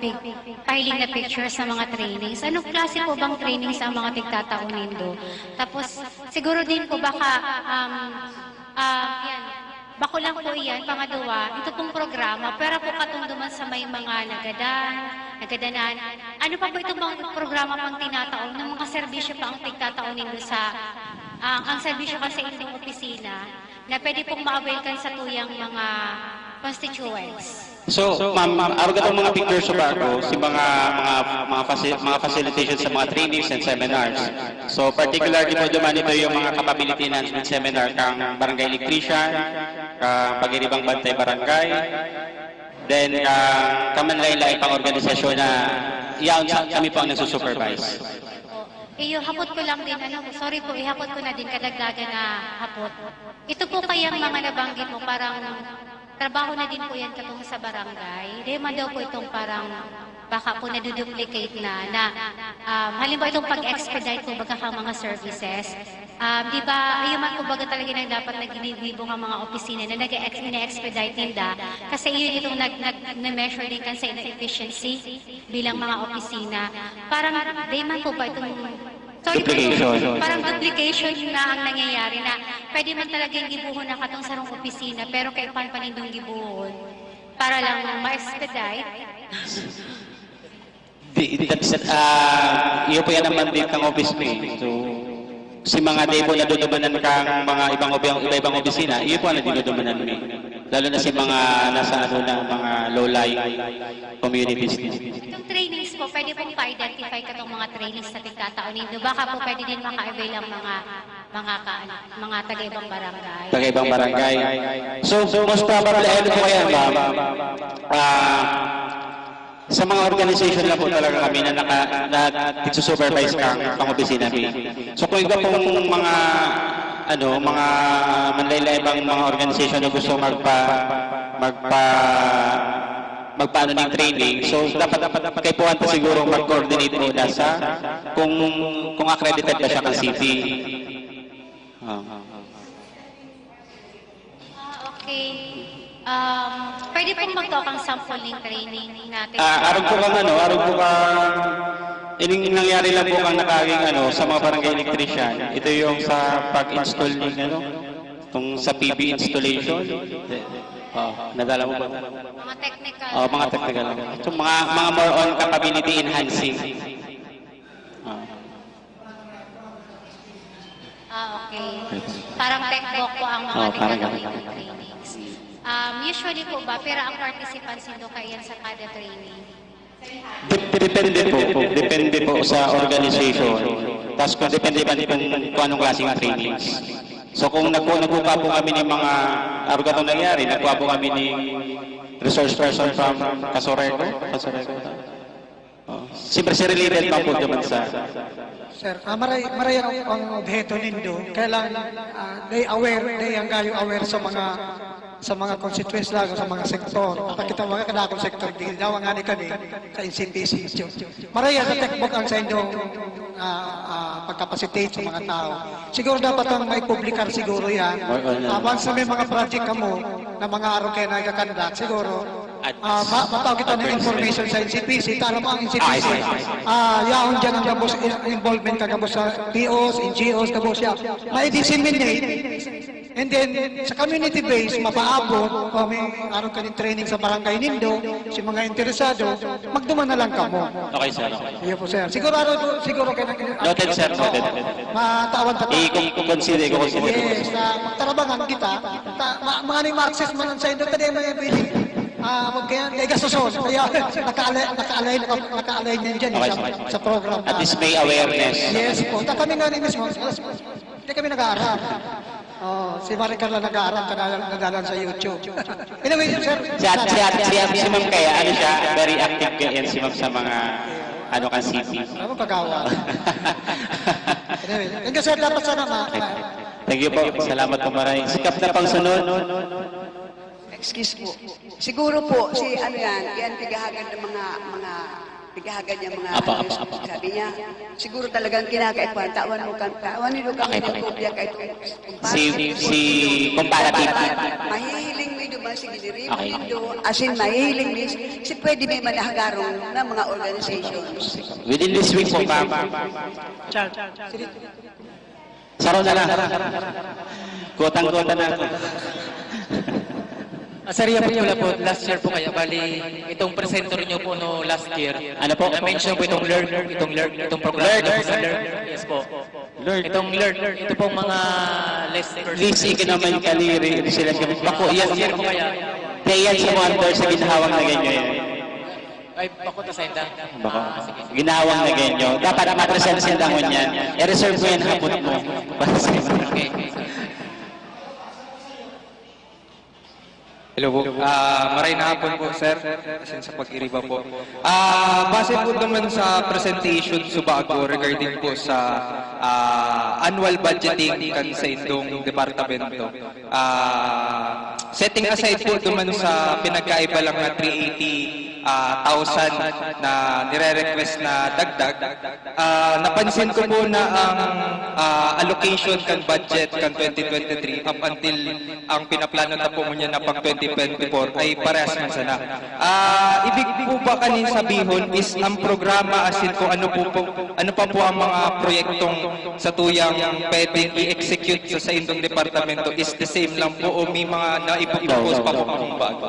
pahiling na pictures sa mga trainings. Anong klase po bang trainings ang mga tigtataonin do? Tapos, siguro din po baka, yan, bako lang po iyan, pangalawa, ito pong programa, pero po katunduman sa may mga nagadanan. Ano pa ba itong mga programa pang tinataon ng mga serbisyo pa ang tigtataonin do sa, ang serbisyo kasi itong opisina na pwede pong ma-availkan sa tuyang mga constituents? So, ma'am, araw ka mga pictures sa bago, si mga facilitation sa mga trainings and seminars. So, particularly po duman ito yung mga capability enhancement seminar kang barangay electrician, kang pag-iribang bantay barangay, then kamanlay-lay pang organisasyon na iyan kami po ang nagsusupervise. Hapot ko lang din, sorry po, ihapot ko na din kadagdagan na hapot. Ito po kayang mga nabanggit mo, parang trabaho na din po yan katong sa barangay. Di man daw po itong parang baka po naduduplicate na halimbawa itong pag-expedite po baga kang mga services. Di ba, ayun man po baga talaga na dapat nag-inibibo ng mga opisina na nag-expedite nila kasi yun itong nag-measure din kan sa efficiency bilang mga opisina. Parang di man po ba itong parang duplication na ang nangyayari na pwede man talagang gibuhon na katong sarong opisina pero kay panindong gibuhon para lang ma-expedite. Iyo po yan ang mandate ng office mo. So, si mga debo na dudumanan kang mga ibang opisina, iyo po na dinudumanan mo. Lalo na si mga nasa mga low-lying communities. Itong trainings po, pwede pong pa-identify katong mga trainings na tigtataonin. Baka po pwede din maka-avail ang mga taga-ibang barangay. Taga-ibang barangay. So most probably, ano po kaya, ma'am? Sa mga organization na po talaga kami na nagsusupervise kang pang-opisina. So kung iba pong mga mga manlaylaybang mga organisasyon na gusto magpaano ng training. So dapat kay Puanta siguro mag-coordinate muna sa kung accredited ba siya ng city. Okay. Pwede pong magtokang sample ng training natin. Araw po kang ining nangyari lang po kang nakaging sa mga barangay electrician. Ito yung sa pag-install ng tong sa PV installation. Nadala mo ba? Mga technical. Mga technical. So, mga more on capability enhancing. Okay. Parang tech-book po ang mga tinatawag na trainings. Usually po ba, pero ang participants nito kayan sa kada training? Depende po sa organization. Tapos depende kung anong klaseng trainings. So kung nagkuha po kami ng mga arugatong nangyari, nagkuha po kami ng resource person from Casorego. Siyempre si related pa po naman sa... Sir, maray ang objeto nindo. Kailangan they ang kayo aware sa mga constituents lang, sa mga sektor. Kapag kita mga kanakong sektor, di daw nga ni kani sa NCPC. Maray sa techbook ang sa inyong pagkapacitate sa mga tao. Siguro dapat ang may publikar siguro yan. Once na may mga project ka mo, na mga araw kayo na ikakandat, siguro, matawag kita ng information sa NCPC. Alam mo ang NCPC, yaon dyan ang gabos, involvement ka gabos sa POs, NGOs, gabos siya. Ma-disseminate, and then sa community base, mapaabot, o may araw ka ng training sa barangay nindo, si mga interesado, magduman na lang ka mo. Okay, sir. Iya po, sir. Siguro kayo na... Noted, sir. Noted. Matawan pa tayo. I-consider. Yes, magtarabangan kita. Mga ni Marxist man ang sa indo, tadi mga pili. Kaya gasoson. Kaya naka-align yan dyan sa program. At least may awareness. Yes po. Kami nga ni mismo, hindi kami nag-aaral. Si Marie Carla nag-aaral, nadalan sa YouTube. Anyway, sir. Si Ma'am kaya, siya, very active kaya si Ma'am sa mga kan city. Ano pag-awa? Anyway, hanggang sir, dapat sana Thank you po. Salamat po maraming. Sikap na pang sunod. Excuse po. Siguro po, yan tigahagan ng mga tigahagan niya mga sabi niya, siguro talagang kinakaipuan. Tawan nilo kami ng kopya kahit si comparative. Mahihiling mo duman si Gilirimo nindo, asin mahihiling mo, si pwede may manahagarong ng mga organizations. Within this week po, ma'am. Saro na lang. Kotang-kota na ako. Sir, po, last year po kaya, bali, itong presenter niyo po no last year. Ano po? Na-mention po itong itong program. Learn. Yes po. Itong Learn, ito pong mga less persons. Lisi ka naman kaliri, sila siya. Bako, last year po kaya. Kaya yan sa mga under sa ginahawang na ganyan. Ay, bako ta sa inda. Bako, ginahawang na ganyan. Dapat matresent sa indahon yan. I-reserve mo yan hapon mo. Okay. Hello po. Maray na hapon po, sir. Asin sa pag-iriba po. Base po naman sa presentation subago regarding po sa annual budgeting kan sa indong departamento. Setting aside po naman sa pinagkaiba lang na 380,000 na nire-request na dagdag, napansin ko po na ang allocation kan budget kan 2023 up until ang pinaplano na po niya na pang 2024 ay parehas man sana. Ibig po ba kanin sabihon is ang programa asin kung ano pa po ang mga proyektong sa tuyang pwedeng i-execute sa indong departamento is the same lang po o may mga naipapropose pa po kung bago?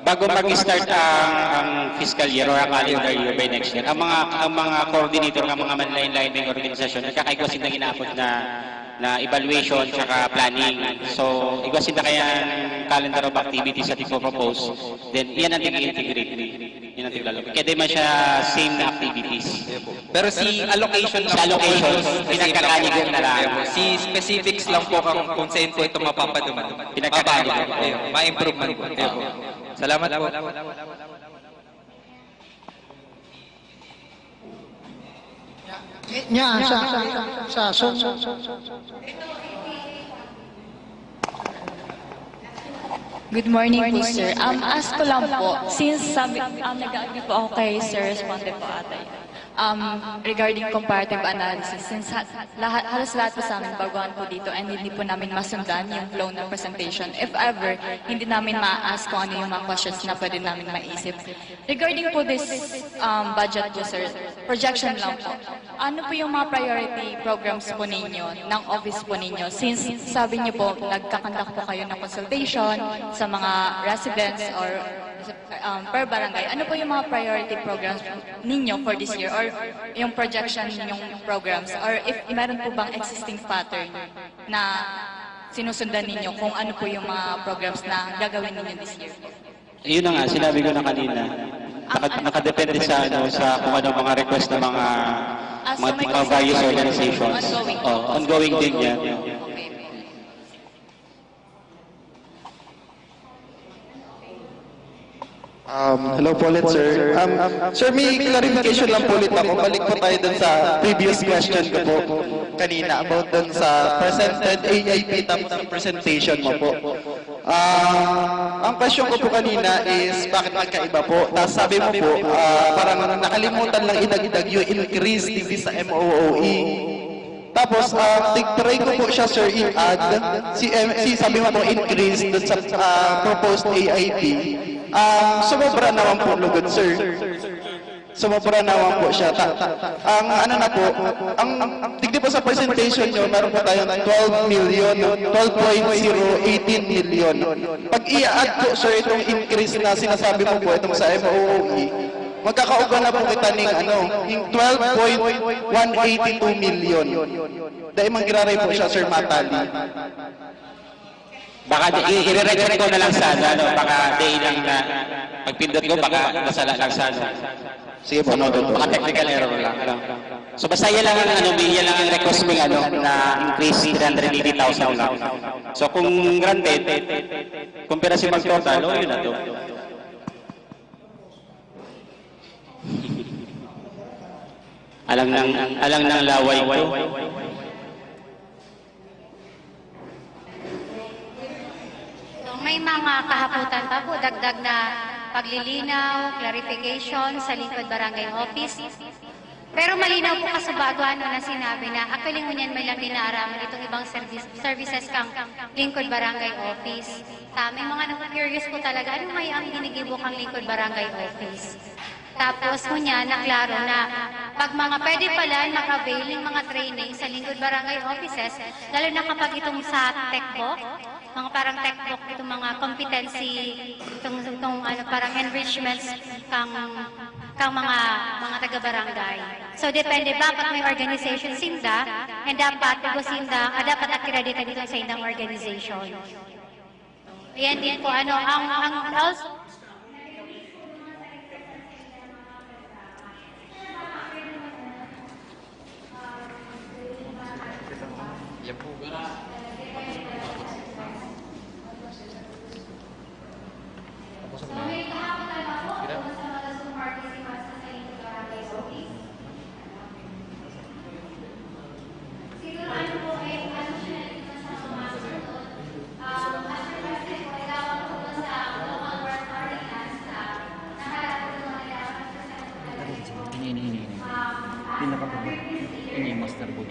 Bago mag-start ang fiscal year or ang calendar year by next year, ang mga coordinator ng mga manline-lining organisasyon, nagkakaigwasin ng inaapot na evaluation tsaka planning. So, igwasin na kaya calendar of activities at ipopropose, then yan ang tig-integrate. Yan ang tig-lalapit. Kaya di man siya same na activities. Pero si allocation sa allocation, pinagkakaligo na lang. Si specifics lang po kung saan po ito mapapaduman. Pinagkakaligo. Ma-improvement po. Salamat po. Good morning po, sir. Ask ko lang po, since nag-agree po ako kay Sir Responde po ata yun. Regarding comparative analysis, since halos lahat po sa amin baguhan po dito and hindi po namin masundan yung flow ng presentation. If ever, hindi namin ma-ask kung ano yung mga questions na pwede namin maisip. Regarding po this budget po, sir, projection lang po. Ano po yung mga priority programs po ninyo, ng office po ninyo? Since sabi niyo po, nagkakandak po kayo ng consultation sa mga residents or per barangay. Ano po yung mga priority programs ninyo for this year? Or yung projection ninyong programs? Or if meron po bang existing pattern na sinusundan ninyo kung ano po yung mga programs na gagawin ninyo this year? Yun na nga, sinabi ko na kanina. Nakadepende sa kung ano mga request ng mga various organizations. Ongoing din yan. Hello po ulit, sir. Sir, may clarification lang po ulit ako. Balik po tayo dun sa previous question ko po kanina about dun sa presented AIP tapos ang presentation mo po. Ang question ko po kanina is bakit magkaiba po? Tapos sabi mo po, parang nakalimutan lang idagdag yung increase dito sa MOOE. Tapos, try ko po siya, sir, i-add. Sabi mo po, increase dun sa proposed AIP. Sumobra naman po lugod, sir. Sumobra naman po siya. Ang ano na po, tigdi po sa presentation nyo, meron po tayong 12 million, 12.018 million. Pag i-add po, sir, itong increase na sinasabi mo po, itong sa MOOE, magkakauga na po kita ng 12.182 million. Dahil manggiraray po siya, sir, matali. Baka i-recheck ko na lang sana, baka day lang na pagpindot ko, baka nasala lang sana. Sige po, baka technical error lang. So basta yan lang ang request mo na increase 380,000 lang. So kung granted, kumpira si mag-total, yun na to. Alang ng laway ko. May mga kahaputan pa po, dagdag na paglilinaw, clarification sa lingkod barangay office. Pero malinaw po kasubaguan na sinabi na actually ngunyan may lang dinaaraman itong ibang services kang lingkod barangay office. May mga curious po talaga, ano may ang ginigibo kang lingkod barangay office? Tapos ngunyan, naklaro na pag mga pwede pala mag-avail ng mga training sa lingkod barangay offices, lalo na kapag itong sa techbook, mga parang techbook, itong mga competency, itong parang enrichments kang mga taga-barangay. So, depende bakit may organization sinda, and dapat dapat accredited dito sa indang organization. Ayan din po, ang also, ini master board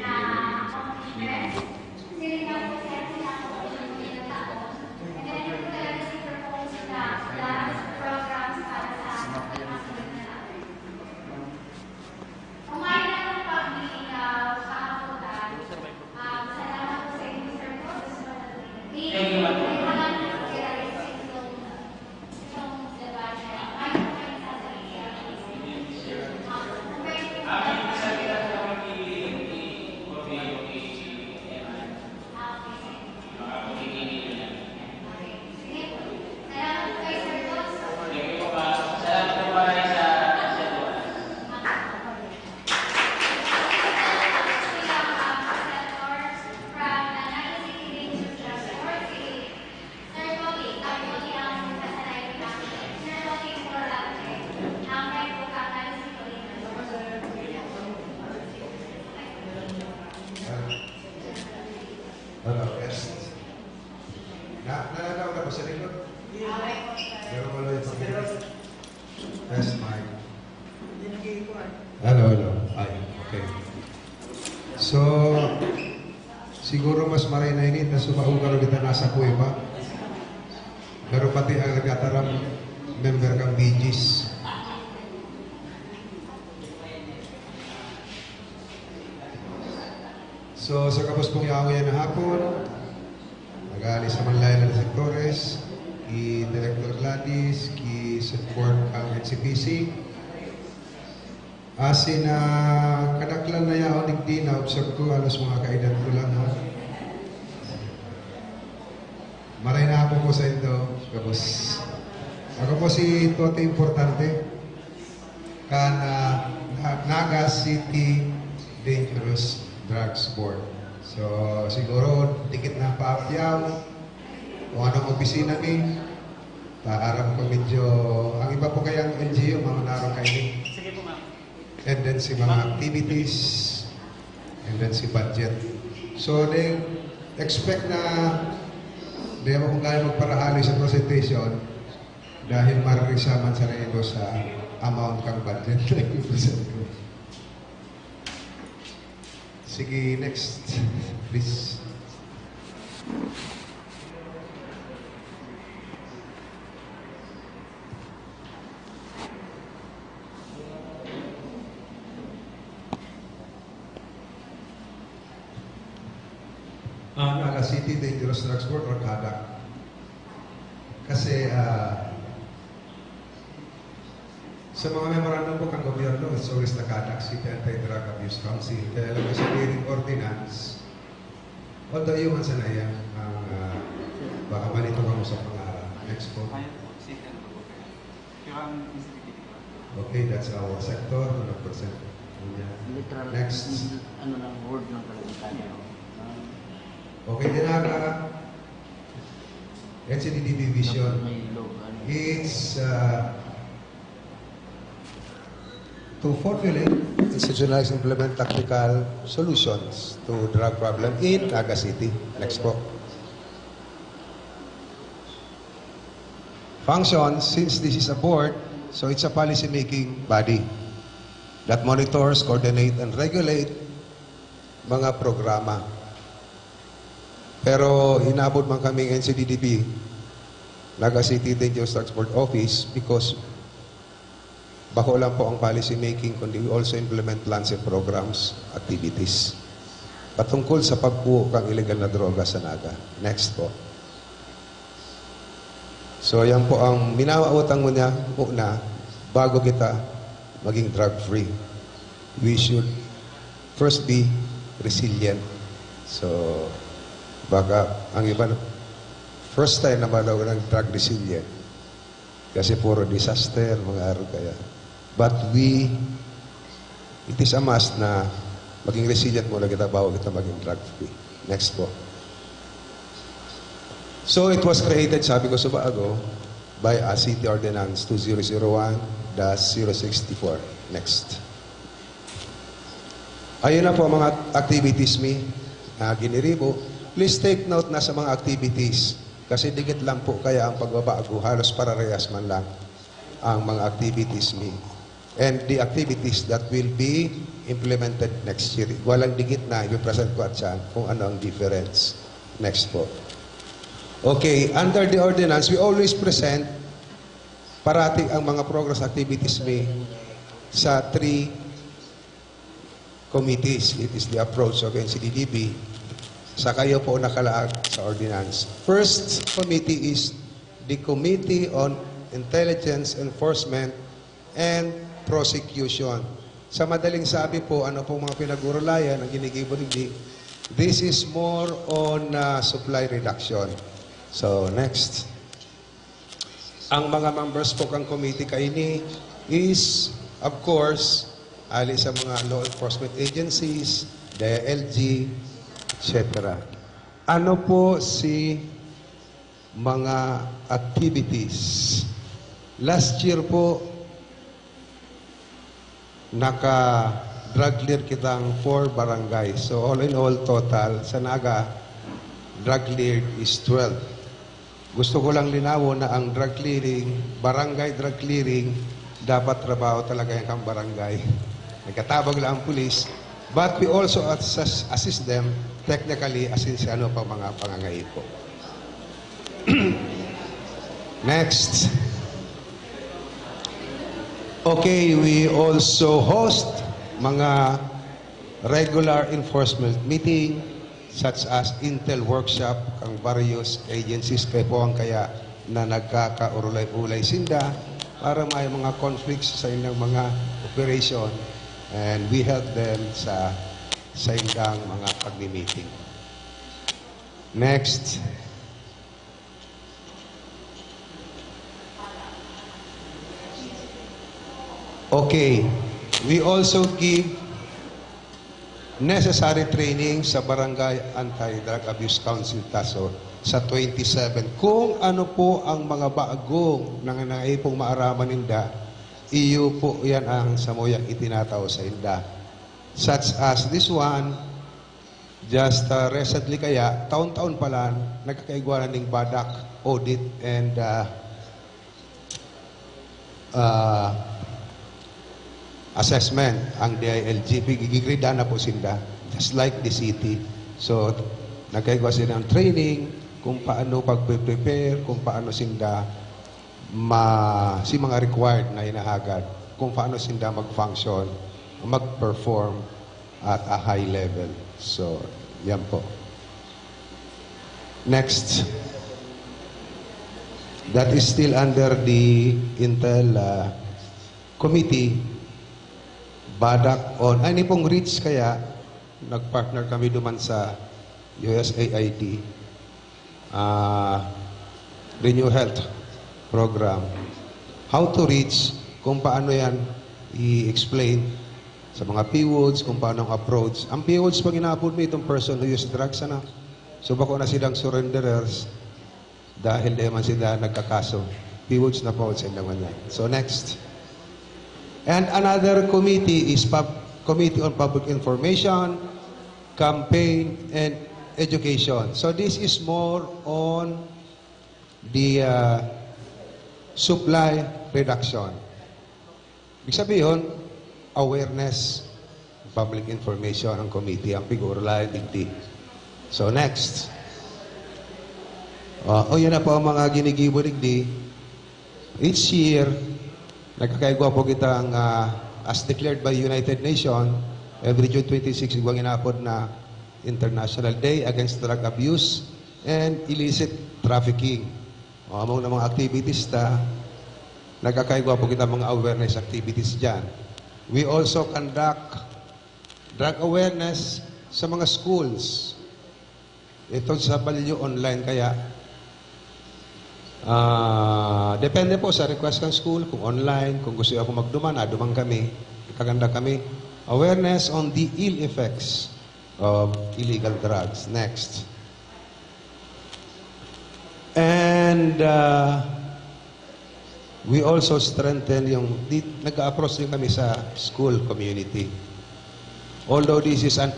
Test mic. Hello, hello. Ay, okay. So, siguro mas maray na init na sumahugaro kita nasa kuweba. Pero pati ang nagkataram member kang BGs. So, sa kapos pong yawayan na hapon, nag-aalis sa Manlayan ng sektores, ki Director Gladys, ki support ang NCPC. Asin na kadaklan na yaon nigdi na observe ko alos mga kaedad ko lang ha. Maray na ako po sa ito, kapos. Ako po si Tote Importante, kana Naga City Dangerous Drugs Board. So, siguro, dikit na paapyaw, kung anong opisina mi, paarap ko medyo, ang iba po kayang NGO, mga narong kayo. Sige po, ma'am. And then si mga activities, and then si budget. So, they expect na, di ako kung kaya magparahali sa presentation, dahil maririsaman sa redo sa amount kang budget na i-present ko. Sige, next, please. Naga City Dangerous Drugs Board or KADAC. Kasi sa mga memorandum po kang gobyerno, it's always the KADAC, City Anti-Drug Abuse Council. Kaya lang sa hearing ordinance, although yung sanaya, ang baka malito ka mo sa pangarap. Next po. Okay, that's our sector, 100%. Next. Ano ng word ng Kalimitan? Okay, Dinaga, NCDD Division, it's to formulate, institutionalize, implement tactical solutions to drug problem in Naga City. Next po. Function, since this is a board, so it's a policy-making body that monitors, coordinate, and regulate mga programa. Pero inabot man kaming NCDDB, Naga City Dangerous Drugs Board Office, because bako lang po ang policy making, kundi we also implement plans and programs, activities. Patungkol sa pagbuo kang illegal na droga sa Naga. Next po. So yan po ang minawautang mo niya muna bago kita maging drug-free. We should first be resilient. So, baka ang iba, first time na malaw ng drug resilient. Kasi puro disaster, mga araw kaya. But it is a must na maging resilient muna kita bago kita maging drug-free. Next po. So, it was created, sabi ko sa bago, by a City Ordinance 2001-064. Next. Ayun na po mga activities na giniribo. Please take note na sa mga activities kasi dikit lang po kaya ang pagbabago, halos pararehas man lang ang mga activities and the activities that will be implemented next year. Walang dikit na, i-present ko at siya kung ano ang difference. Next po. Okay, under the ordinance, we always present parating ang mga progress activities sa 3 committees. It is the approach of NCDDB. Sa kayo po nakalaag sa ordinance. First committee is the Committee on Intelligence Enforcement and Prosecution. Sa madaling sabi po, ano po mga pinag-urulayan ang ginigibo hindi, this is more on supply reduction. So, next. Ang mga members po kang committee kaini is, of course, ali sa mga law enforcement agencies, DILG, etc. Ano po si mga activities? Last year po, naka-drug clear kitang 4 barangay. So all in all, total, sa Naga, drug cleared is 12. Gusto ko lang linawo na ang drug clearing, barangay drug clearing, dapat trabaho talaga yung kang barangay. Nagkatabag lang ang pulis, but we also assist them technically as in si ano pa mga pangangaipo. Next. Okay, we also host mga regular enforcement meeting such as Intel workshop ang various agencies kay po ang kaya na nagkakaurulay-ulay sinda para may mga conflicts sa inyong mga operation and we help them sa indang mga pagmi-meeting. Next. Okay, we also give necessary training sa Barangay Anti-Drug Abuse Council Taso sa 27. Kung ano po ang mga bagong nangyayipong maaraman ninda, iyo po yan ang samuyang itinataw sa inda. Such as this one, just recently kaya, taon-taon pa lang, nagkakaigwanan ng badak, audit, and assessment ang DILG. Gigrida na po sinda, just like the city. So, nagkaigwa sila ng training, kung paano pag-prepare, kung paano sinda si mga required na hinahagad, kung paano sinda mag-function, mag-perform at a high level. So, yan po. Next. That is still under the Intel committee. Badak on, ay pong REACH kaya, nagpartner kami duman sa USAID, Renew Health Program. How to reach, kung paano yan i-explain sa mga PWODs, kung paano ang approach. Ang PWODs, pag ina-upload mo itong person who use drugs, so bako na silang surrenderers dahil di man sila nagkakaso. PWODs na po sa naman yan. So next. And another committee is Committee on Public Information, Campaign, and Education. So this is more on the supply reduction. Ibig sabihin, awareness, public information ang committee, ang pigurulay, digdi. So next. Yan na po ang mga ginigibo digdi. Each year, nagkakaigwa po kita ang as declared by United Nations, every June 26, igwang inapod na International Day Against Drug Abuse and Illicit Trafficking. Among na mga activities nagkakaigwa po kita mga awareness activities dyan. We also conduct drug awareness sa mga schools. Ito sa Balyo online kaya depende po sa request ng school, kung online, kung gusto ako magduman, dumang kami, kaganda kami. Awareness on the ill effects of illegal drugs. Next. And we also strengthen nag-approach din kami sa school community. Although this is an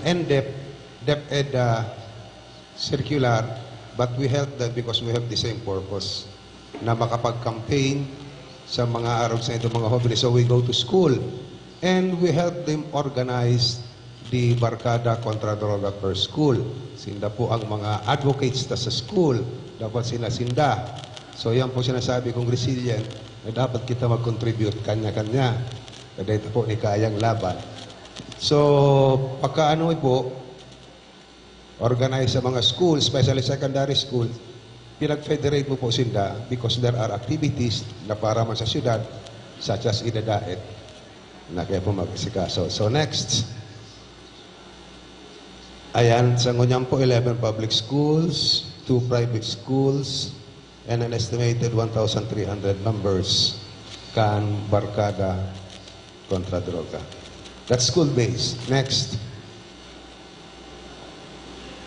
DepEd circular, but we help them because we have the same purpose na makapag-campaign sa mga araw sa ito mga hobby. So we go to school and we help them organize the Barkada Kontra Droga per school. Sinda po ang mga advocates sa school. Dapat sinasinda. So yan po sinasabi kong resilient na dapat kita mag-contribute kanya-kanya. Kada ito po ni kayang laban. So pagkaano po, organize sa mga schools, especially secondary school, pinag-federate mo po sinda because there are activities na para man sa syudad, such as idadaet, na kaya po mag-isikaso. So next. Ayan, sa Ngunyam po, 11 public schools, 2 private schools, and an estimated 1,300 members kan Barkada Kontra Droga. That's school-based. Next.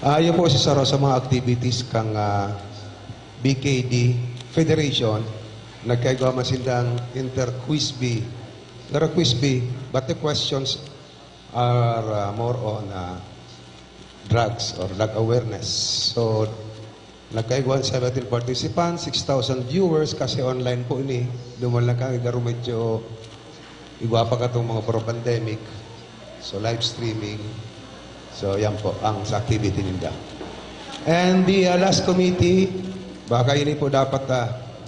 Yun po si Saro sa mga activities kang BKD Federation, nagkaigawa masindang inter-quiz B. There are quiz B, but the questions are more on drugs or drug awareness. So, nagkaigawa 17 participants, 6,000 viewers kasi online po ini. Duman lang kami medyo Igwa pa ka itong mga pro-pandemic. So, live streaming. So, yan po ang sa activity ninda. And the last committee, baka yun po dapat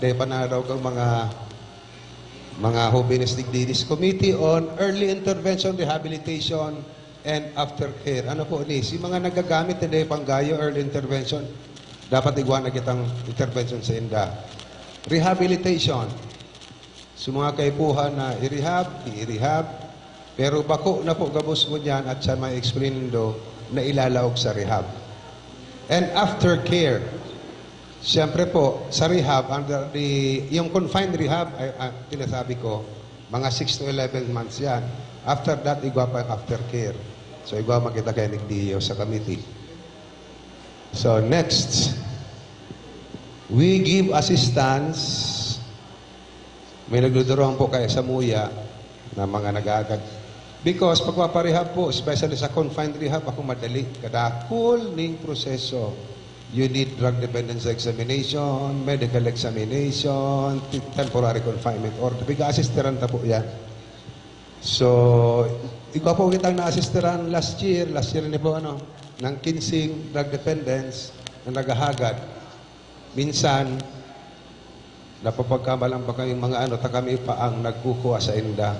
di pa na daw kang mga Holiness Dignitaries Committee on Early Intervention, Rehabilitation, and Aftercare. Ano po ni? Si mga nagagamit na di panggayo early intervention, dapat igwa na kitang intervention sa inda. Rehabilitation. So mga kaipuhan na i-rehab, pero bako na po gabos mo niyan at siya may explain do na ilalaog sa rehab. And aftercare. Siyempre po, sa rehab, yung confined rehab, tinasabi ko, mga 6 to 11 months yan. After that, igwa pa yung aftercare. So, igwa makita kayo nagdiyo sa committee. So, next, we give assistance. May nagluduroan po kayo sa muya na mga nag-aagad. Because pagpaparehab po, especially sa confined rehab, ako madali. Kadakul ning proseso. You need drug dependence examination, medical examination, temporary confinement, or piga-assisteran ta po yan. So, ikaw po kitang na-assisteran last year ni po ng kinsing drug dependence na nagahagad. Minsan, napapagkamalang pa kayong mga kami pa ang nagkukuha sa inda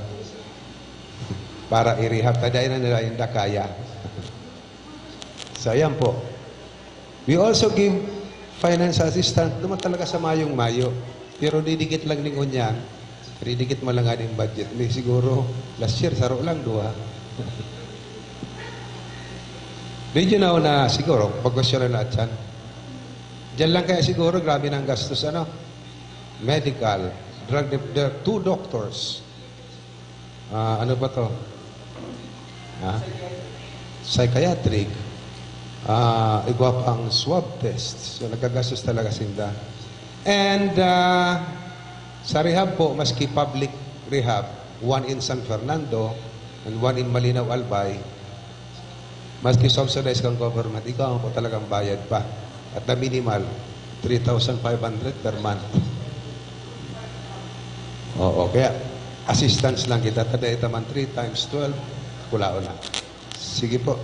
para i-rehab. Taday na nila inda kaya. So, ayan po. We also give finance assistance naman talaga sa mayong-mayo. Pero didikit lang ningon yan. Didikit mo lang nga din budget. May siguro, last year, saro lang, 2. Regional na siguro, pag-question na dyan. Diyan lang kaya siguro, grabe ng gastos, medical, drug, there are 2 doctors. Ano ba to? Psychiatric. Igwa pang swab test. So, nagagastos talaga sinda. And sa rehab po, maski public rehab, 1 in San Fernando and 1 in Malinaw, Albay, maski subsidized kang government, ikaw po talagang bayad pa. At the minimal, 3,500 per month. Oo, kaya assistance lang kita. Taday taman 3 times 12, kulao na. Sige po.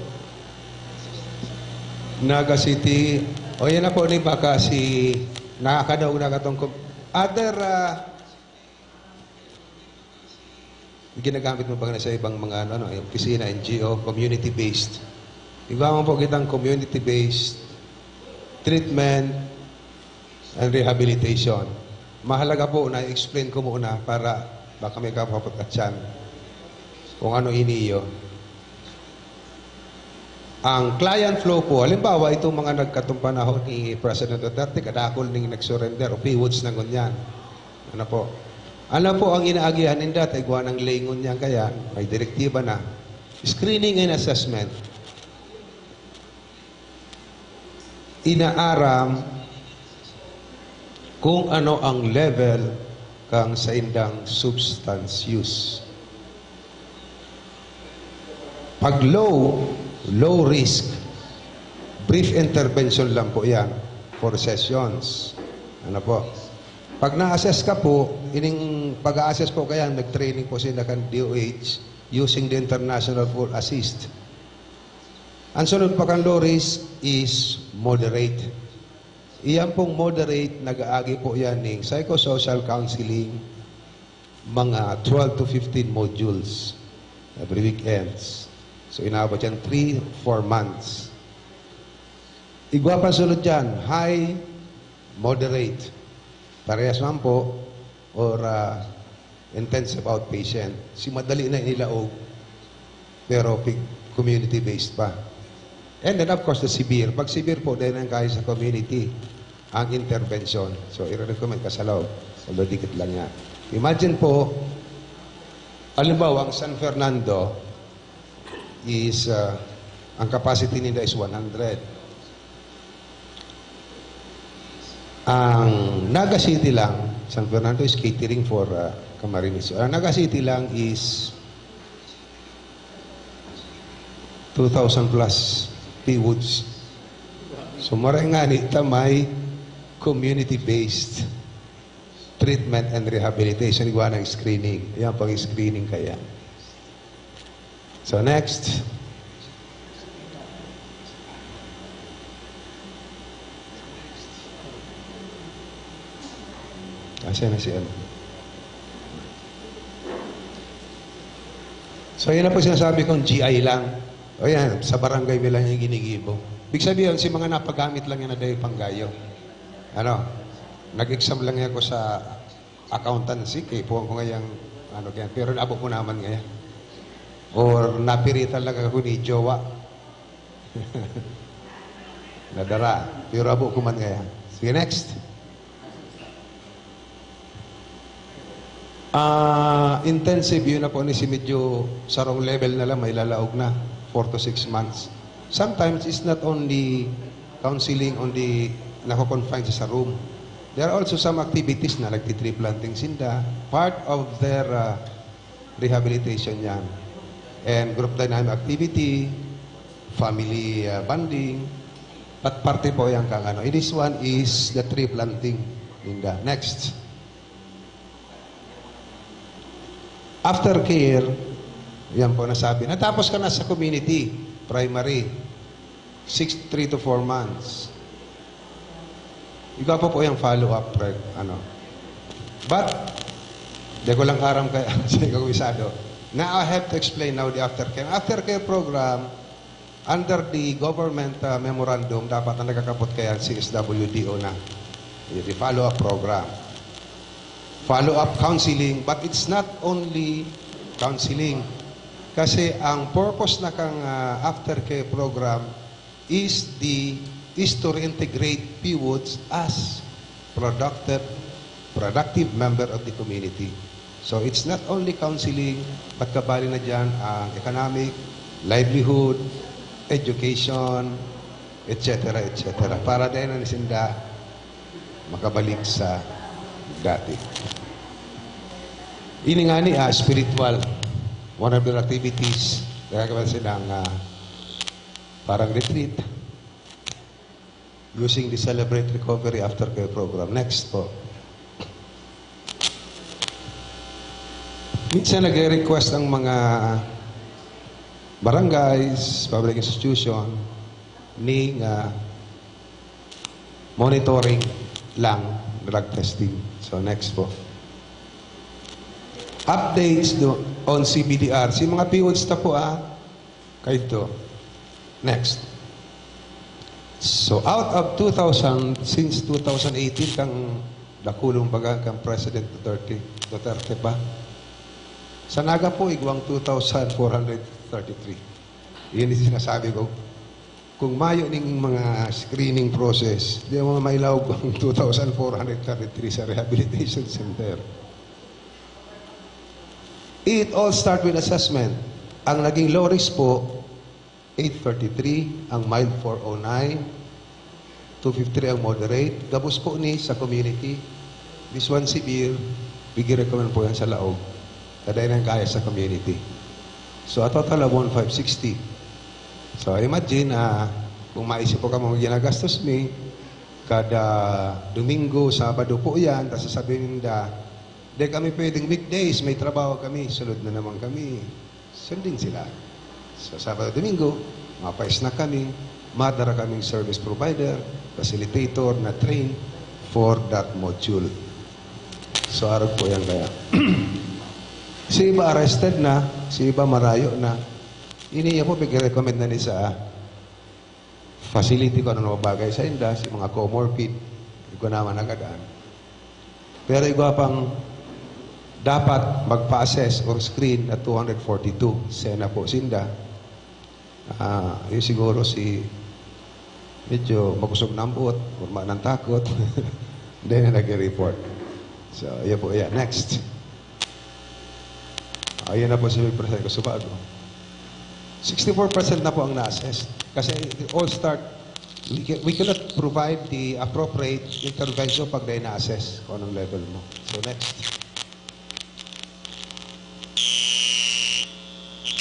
Naga City, yan na po ni baka si nakakadaog na katong other ginagamit mo ba na sa ibang mga opisina, NGO, community-based. Iba mo po kitang community-based treatment and rehabilitation. Mahalaga po na i-explain ko muna para baka may kapapatatsan kung ano iniyo. Ang client flow po, halimbawa itong mga nagkatumpanahon ni President Duterte, kadakol ning nag-surrender o piwots na ngunyan. Ano po? Ano po ang inaagihan ninda? Taigwa ng lingon niyan kaya, may direktiba na. Screening and assessment. Inaaram kung ano ang level kang sa indang substance use. Pag low risk, brief intervention lang po yan for sessions. Ano po? Pag na-assess ka po, ining pag-a-assess po kaya, nag-training po sila kan DOH using the International Full Assist. Ang sunod pa kan low risk is moderate. Iyan pong moderate, nag-aagi po yan ng psychosocial counseling, mga 12 to 15 modules every weekends. So, inabot yan 3-4 months. Igwa pa sunod dyan, high, moderate. Parehas man po, or intensive outpatient. Si madali na ilaog, pero community-based pa. And then, of course, the severe. Pag severe po, dahil ang kaya sa community, ang intervention. So, i-recommend ka sa loob. Although, dikit lang yan. Imagine po, halimbawa, ang San Fernando, is ang capacity nila is 100. Ang Naga City lang, San Fernando is catering for Camarines. Ang Naga City lang is 2,000 plus P-Woods. So marangani may community-based treatment and rehabilitation. Igawa ng screening. Yan pang screening kaya. So next. Kasi na si ano. So yun na po sinasabi kong GI lang. O yan, sa barangay nila yung ginigibo. Big sabihin, si mga napagamit lang yan na dahil panggayo. Ano, nag-exam lang yan ko sa accountancy, kaya po ko ngayang, ano kaya, pero naabot ko naman ngayon. Or napiritan lang ako ni Jowa. Nadara, pero abo ko man ngayon. Sige, next. Intensive yun na po ni si medyo sa wrong level na lang, may lalaog na 4 to 6 months. Sometimes it's not only counseling on the nako-confine sa room. There are also some activities na like tree planting sinda, part of their rehabilitation yan. And group dynamic activity, family bonding, at parte po yan kang ano. This one is the tree planting. Linda. Next. Aftercare, yan po nasabi. Natapos ka na sa community, primary, 3 to 4 months. Ikaw po yung follow-up, ano. But, di ko lang aram kaya sa ikawisado. Now, I have to explain now the aftercare. Aftercare program, under the government memorandum, dapat na nagkakapot kaya CSWDO na. The follow-up program. Follow-up counseling, but it's not only counseling. Kasi ang purpose na kang aftercare program is to reintegrate PWODs as productive member of the community. So it's not only counseling, but kabali na dyan ang economic, livelihood, education, etc. etc. Para din na nisinda makabalik sa dati. Ini nga ni spiritual, one of their activities, gagawin silang parang retreat using the Celebrate Recovery Aftercare Program. Next po. Minsan nag-request ang mga barangays, public institution, ni monitoring lang, drug testing. So next po. Updates on CBDR. Si mga PWODs na po kayo to. Next. So out of 2000, since 2018 kang nakulong baga kang President Duterte pa. Sa Naga po, igwang 2,433. Yun yung sinasabi ko. Kung mayo ning mga screening process, di mo mailawag ang 2,433 sa rehabilitation center. It all start with assessment. Ang naging low risk po, 833, ang mild 409, 253 ang moderate. Gabos po ni sa community. This one severe, bigyan recommend po yan sa laog. Kada yan ang kaya sa community. So a total of 1,560. So imagine, kung maisip po ka mga ginagastos mi, kada Domingo, Sabado po yan, tapos sasabihin nila, di kami pwedeng weekdays, may trabaho kami, sunod na naman kami. Sundin sila. So Sabado, Domingo, mapais na kami, madara kaming service provider, facilitator na train for that module. So araw po yan kaya. Si iba arrested na, si iba marayo na. Iniya po, big-recommend na ni sa facility ko ano bagay sa inda, si mga comorbid, hindi ko naman nagadaan. Pero iba pang dapat magpa-assess or screen at 242, sena po sinda. Yung siguro si medyo makusog ng buot, urma ng takot, then nag-report. So, yun po, yeah. Next. Ayan na po si President ko sa bago. 64% na po ang na-assess. Kasi it all start, we cannot provide the appropriate intervention pag na-assess kung anong level mo. So next.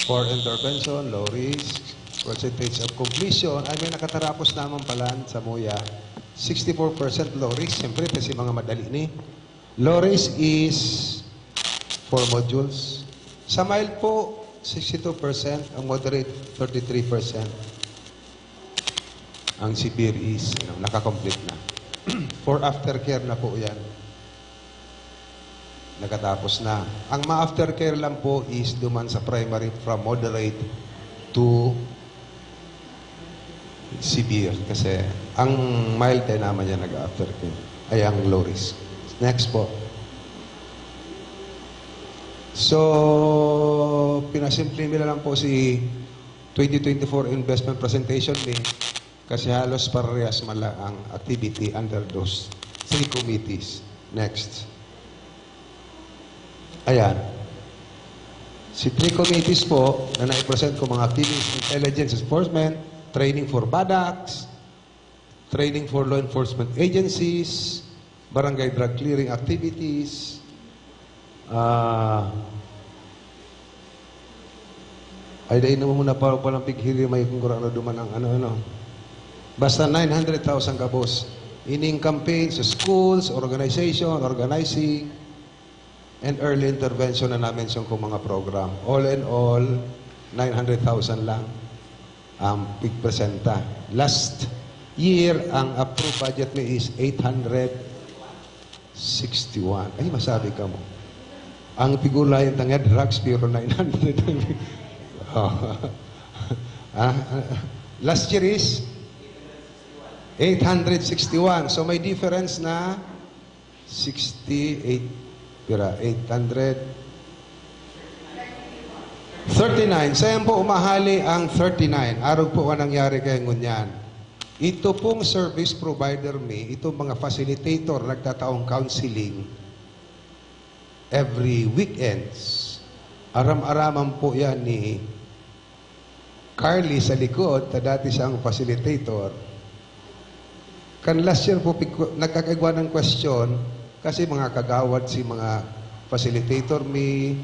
For intervention, low risk, percentage of completion, ay may nakatarapos naman pala sa MOYA, 64% low risk. Siyempre, kasi mga madali ni. Loris is 4 modules. Sa mild po, 62%. Ang moderate, 33%. Ang severe is, nakakomplete na. For aftercare na po yan. Nakatapos na. Ang ma-aftercare lang po is duman sa primary from moderate to severe. Kasi ang mild ay naman yan nag-aftercare. Ay ang low risk. Next po. So, pinasimple nila lang po si 2024 investment presentation ni kasi halos parehas mala ang activity under those 3 committees. Next. Ayan. Si 3 committees po na na-present ko mga activities, intelligence enforcement, training for BADACs, training for law enforcement agencies, barangay drug clearing activities, ay dahil naman muna palang pighiri may kung ano duman ang ano-ano. Basta 900,000 kabos. Ining campaign sa schools, organization, organizing, and early intervention na na-mention ko mga program. All in all, 900,000 lang ang pigpresenta. Last year, ang approved budget ni is 861. Ay, masabi ka mo. Ang pigula yung tangad, drugs, pero 900. Last year is 861. So may difference na 68, pira, 839. Sayang po umahali ang 39. Araw po ang nangyari kay ngunyan. Ito pong service provider me, ito mga facilitator, nagtataong counseling every weekends. Aram-araman po yan ni Carly sa likod, na dati siyang facilitator. Kan last year po, nagkakagawa ng question, kasi mga kagawad si mga facilitator me,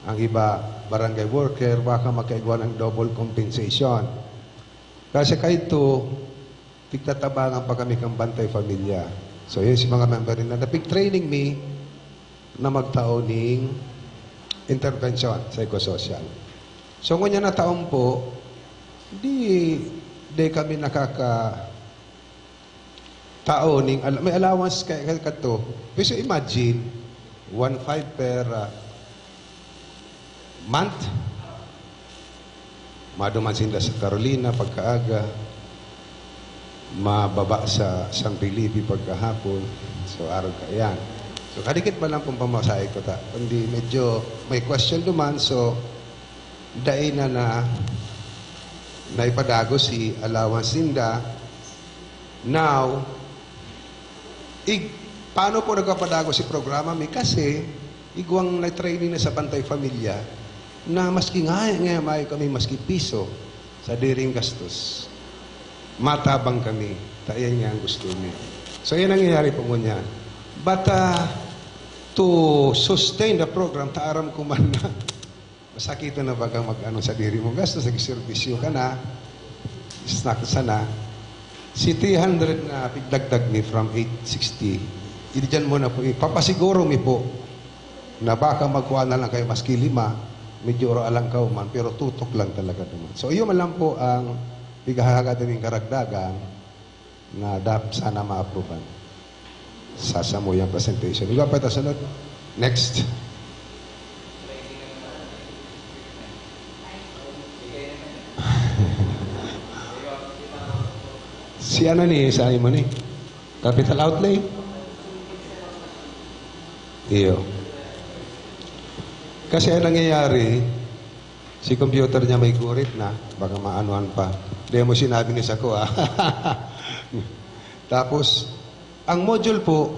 ang iba barangay worker, baka magkagawa ng double compensation. Kasi kahito, tigtatabangan pa kami kang bantay pamilya. So yun si mga member na napig-training me na magtao ng intervention psychosocial. So ngunya na taon po, di kami tao ning may allowance kay kadto. Pero imagine 1.5 per month. Maduman sinda sa Carolina pagkaaga, mababa sa San Felipe pagkahapon. So araw ka yan. So kadikit pa lang pong pamasahe ko ta. Kundi medyo may question duman, so dai na naipadago si allowance sinda. Now, paano po nagpapadago si programa mi? Kasi igwang na-training na sa Bantay Pamilya na maski nga may kami maski piso sa diring gastos. Matabang kami. Tayan nga ang gusto niya. So yan ang nangyayari po ngunyan. But to sustain the program, taaram ko man na masakita na baga mag-ano sa diri mo gastos, nag-servisyo ka na, snack sana. Si 300 na pigdagdag mi from 860, idyan mo na po, papasiguro mi po na baka magkuha na lang kayo maski 5, medyo alang ka man, pero tutok lang talaga naman. So yun man lang po ang bigahagad ng karagdagan na sana ma-approvean sa samuyang presentation. Iba pa ito sunod. Next. Si ano ni sa mo ni? Capital outlay? Iyo. Kasi ang nangyayari, si computer niya may gurit na, baka maanuan pa. Hindi mo sinabi ni Sako, ah. Tapos, ang module po,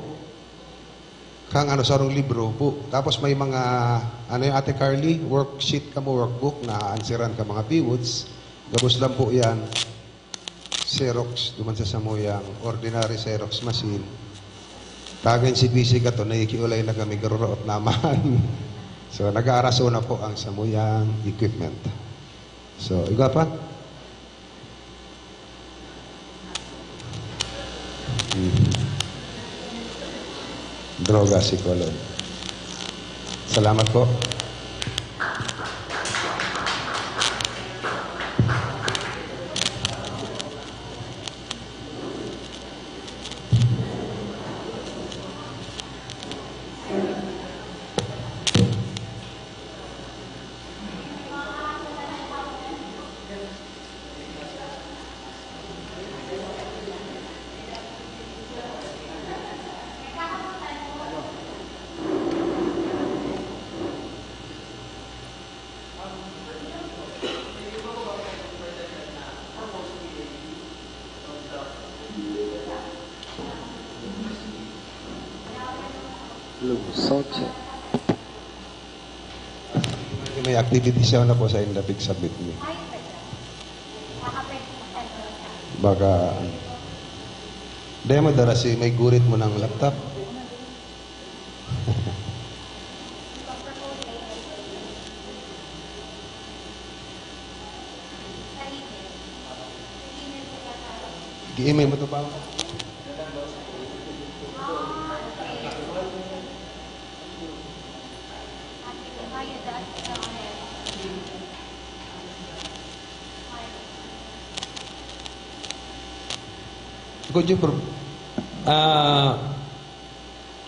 kang ano sarong libro po. Tapos may mga, ano yung Ate Carly, worksheet ka mo, workbook na ansiran ka mga pivots. Gabos lang po yan. Xerox, duman sa samuyang ordinary Xerox machine. Tagay si busy ka to, naikiulay na kami garurot naman. So, nag-aaraso na po ang samuyang equipment. So, iba pa? droga si Colon. Salamat po. May activity siya na po sa indapig submit niyo. Baka demo dara si may gurit mo ng laptop. Gi-email mo to pa. Could you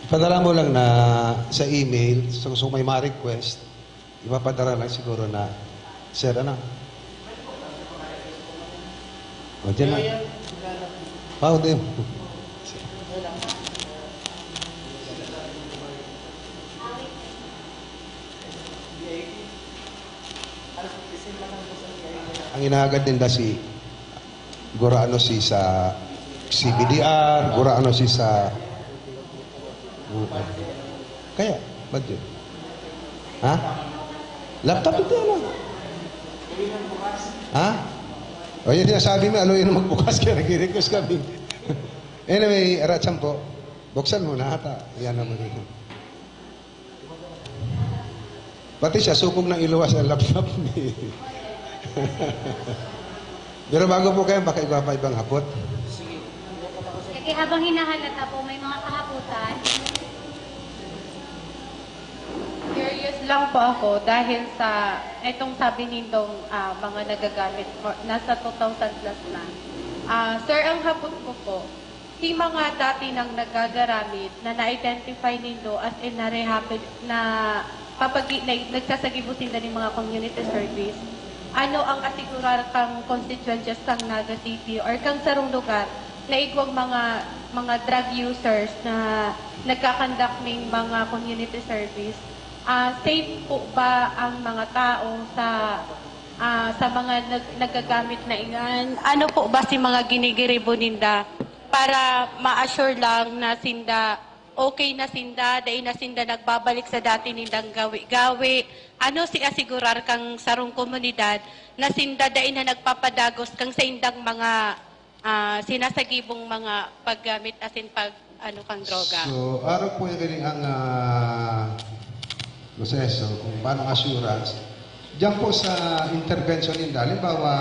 padala mo lang na sa email, so may ma-request, ipapadala lang siguro na, sir, ano? O, dyan na. Pao, din. Ang inagad din na si Gurano si sa CBDR, Gurano si sa kaya, ba't yun? Ha? Laptop ito lang. Ha? O yun sinasabi mo, alo yun magbukas kaya nag-request kami. Anyway, Aratsan po, buksan mo na ata. Yan naman yun. Pati siya, sukog ng iluwas ang laptop ni. Pero bago po kayo, baka iba pa ibang hapot. Sige, habang hinahalata po, may mga kahaputan. Curious lang po ako dahil sa itong sabi nindong mga nagagamit, nasa 2,000 plus na. Sir, ang hapot ko po, si mga dati nang nagagaramit na na-identify nindo as in na nagsasagibusin na ng mga community service, ano ang asigurar kang constituencies kang Naga City or kang sarong lugar na igwag mga drug users na nagkakandak ng mga community service? Safe po ba ang mga tao sa mga nagagamit na iyan? Ano po ba si mga ginigiribo ninda para ma-assure lang na sinda okay na sinda, dahil na sinda nagbabalik sa dati nindang gawi-gawi? Ano si asigurar kang sarong komunidad na sinda dahil na nagpapadagos kang sa indang mga sinasagibong mga paggamit asin kang droga? So, araw po yung ang proseso kung paano assurance. Diyan po sa intervention nila, halimbawa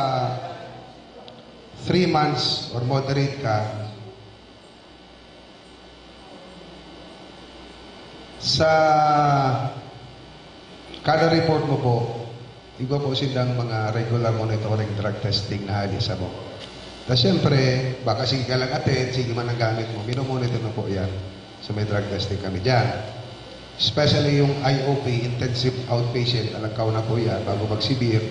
3 months or moderate ka, sa kada report mo po, iba po silang mga regular monitoring drug testing na halisa mo. Tapos siyempre, baka sige ka lang attend, sige man ang gamit mo, minomonitor na po yan. So may drug testing kami dyan. Especially yung IOP, intensive outpatient, alangkaw na po yan, bago mag-severe,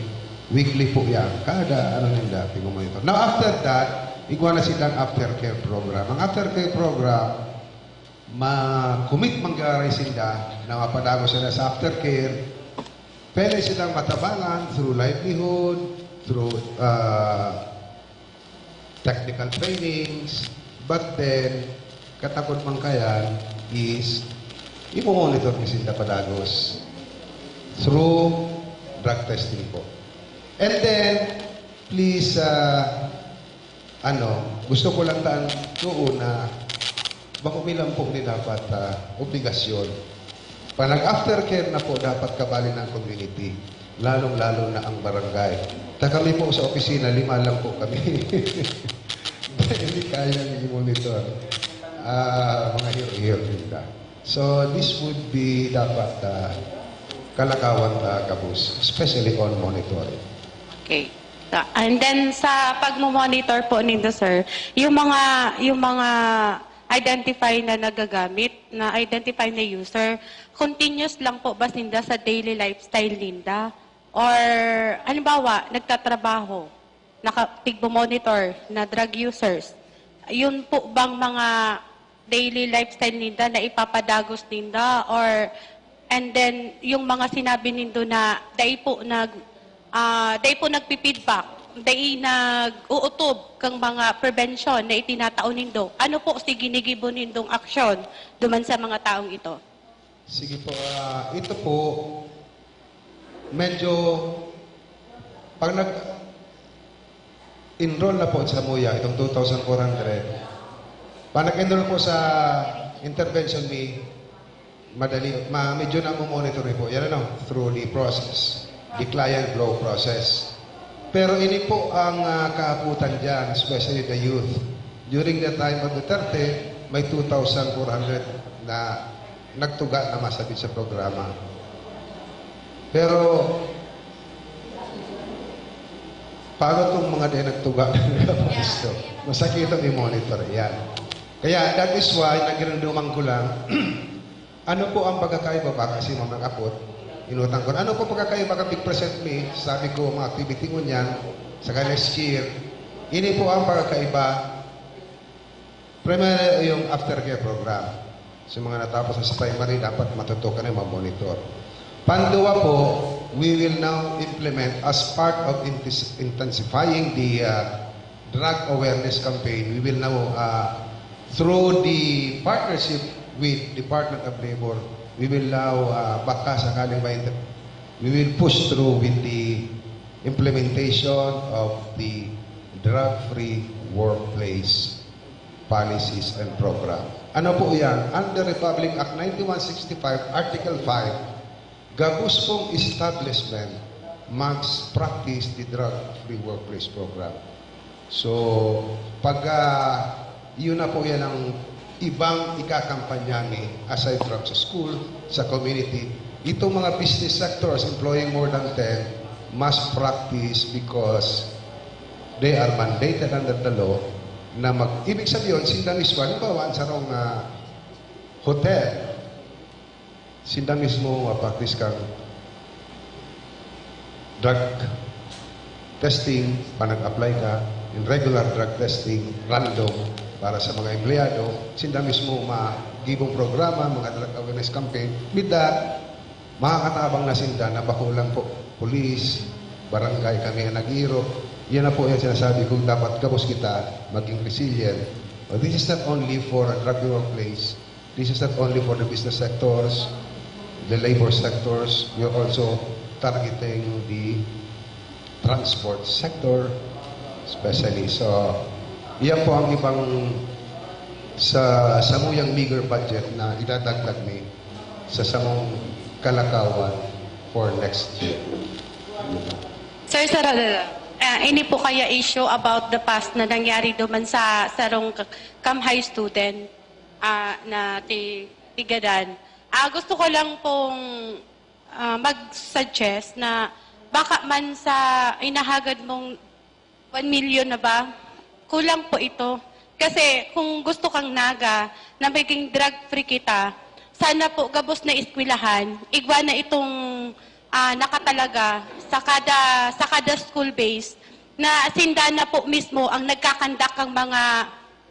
weekly po yan. Kada nila, minomonitor. Now after that, igwa na silang aftercare program. Ang aftercare program, ma-commit manggaray sila na mapadago sila sa aftercare, pwede silang matabangan through livelihood, through technical trainings, but then, katakot man kaya is i-monitor ni sila padagos through drug testing po. And then, please, gusto ko lang taan doon na bakumilang po ni dapat obligasyon. Pag nag-aftercare na po, dapat kabali ng community. Lalong-lalo na ang barangay. Kami po sa opisina, 5 lang po kami. Hindi kaya ni monitor. Mga hero-hero nila. So this would be dapat kalakawan kabus, especially on monitoring. Okay. And then sa pagmo-monitor po nito, sir, yung mga identify na nagagamit, na identify na user, continuous lang po ba sinda sa daily lifestyle ninda? Or halimbawa, nagtatrabaho, tigbo-monitor na drug users, yun po bang mga daily lifestyle ninda na ipapadagos ninda? Or and then yung mga sinabi nindo na dahil po nagpi-feedback, dahil nag-uutob kang mga prevention na itinataon nindo. Ano po si ginigibo nindong aksyon duman sa mga taong ito? Sige po, ito po, medyo, pag nag-enroll na po sa MUYA, itong 2,400, pag nag-enroll po sa intervention medyo na monitor po, yan through the process, the client flow process. Pero ini po ang kahaputan dyan, especially the youth. During the time of Duterte, may 2,400 na nagtuga na masabit sa programa. Pero, paano itong mga din nagtuga na gusto? Masakit ang i-monitor yan. Kaya, that is why, nagirundumang ko lang, ano po ang pagkakaiba ba? Kasi mamang apot, inutang ko, ano po pagkakaiba ka present me? Sabi ko, mga activity mo niyan, saka next year, ini po ang pagkakaiba. Primary yung aftercare program. So mga natapos sa primary, dapat matutukan na ma-monitor. Pandua po, we will now implement as part of intensifying the drug awareness campaign. We will now, through the partnership with Department of Labor, we will now, baka sakaling we will push through with the implementation of the drug-free workplace policies and program. Ano po yan? Under Republic Act 9165, Article 5, gabus pong establishment must practice the drug-free workplace program. So, pag yun na po yan ang ibang ikakampanya ni aside from sa school, sa community, itong mga business sectors employing more than 10 must practice because they are mandated under the law na ibig sabihin, sinda mismo, halimbawa, sa rong hotel, sinda mismo practice kang drug testing, pa nag-apply ka, in regular drug testing, random, para sa mga empleyado, sinda mismo magibong programa, mga drug awareness campaign, with that, makakatabang na sinda na bakulang po, police, barangay kami ang nag-iiro. Yan na po yung sinasabi kung dapat gabos kita maging resilient. But this is not only for a drug workplace. This is not only for the business sectors, the labor sectors. We are also targeting the transport sector, especially. So, yan po ang ibang sa samuyang meager budget na idadagdag ni sa samong kalakawan for next year. Sir Sarada, ini po kaya issue about the past na nangyari duman sa sarong Cam High student na tigadan. Gusto ko lang pong mag-suggest na baka man sa inahagad mong 1 million na ba, kulang po ito. Kasi kung gusto kang naga na maging drug-free kita, sana po gabos na iskwilahan, igwa na itong nakatalaga sa kada school base na sinda na po mismo ang nagkakandak ng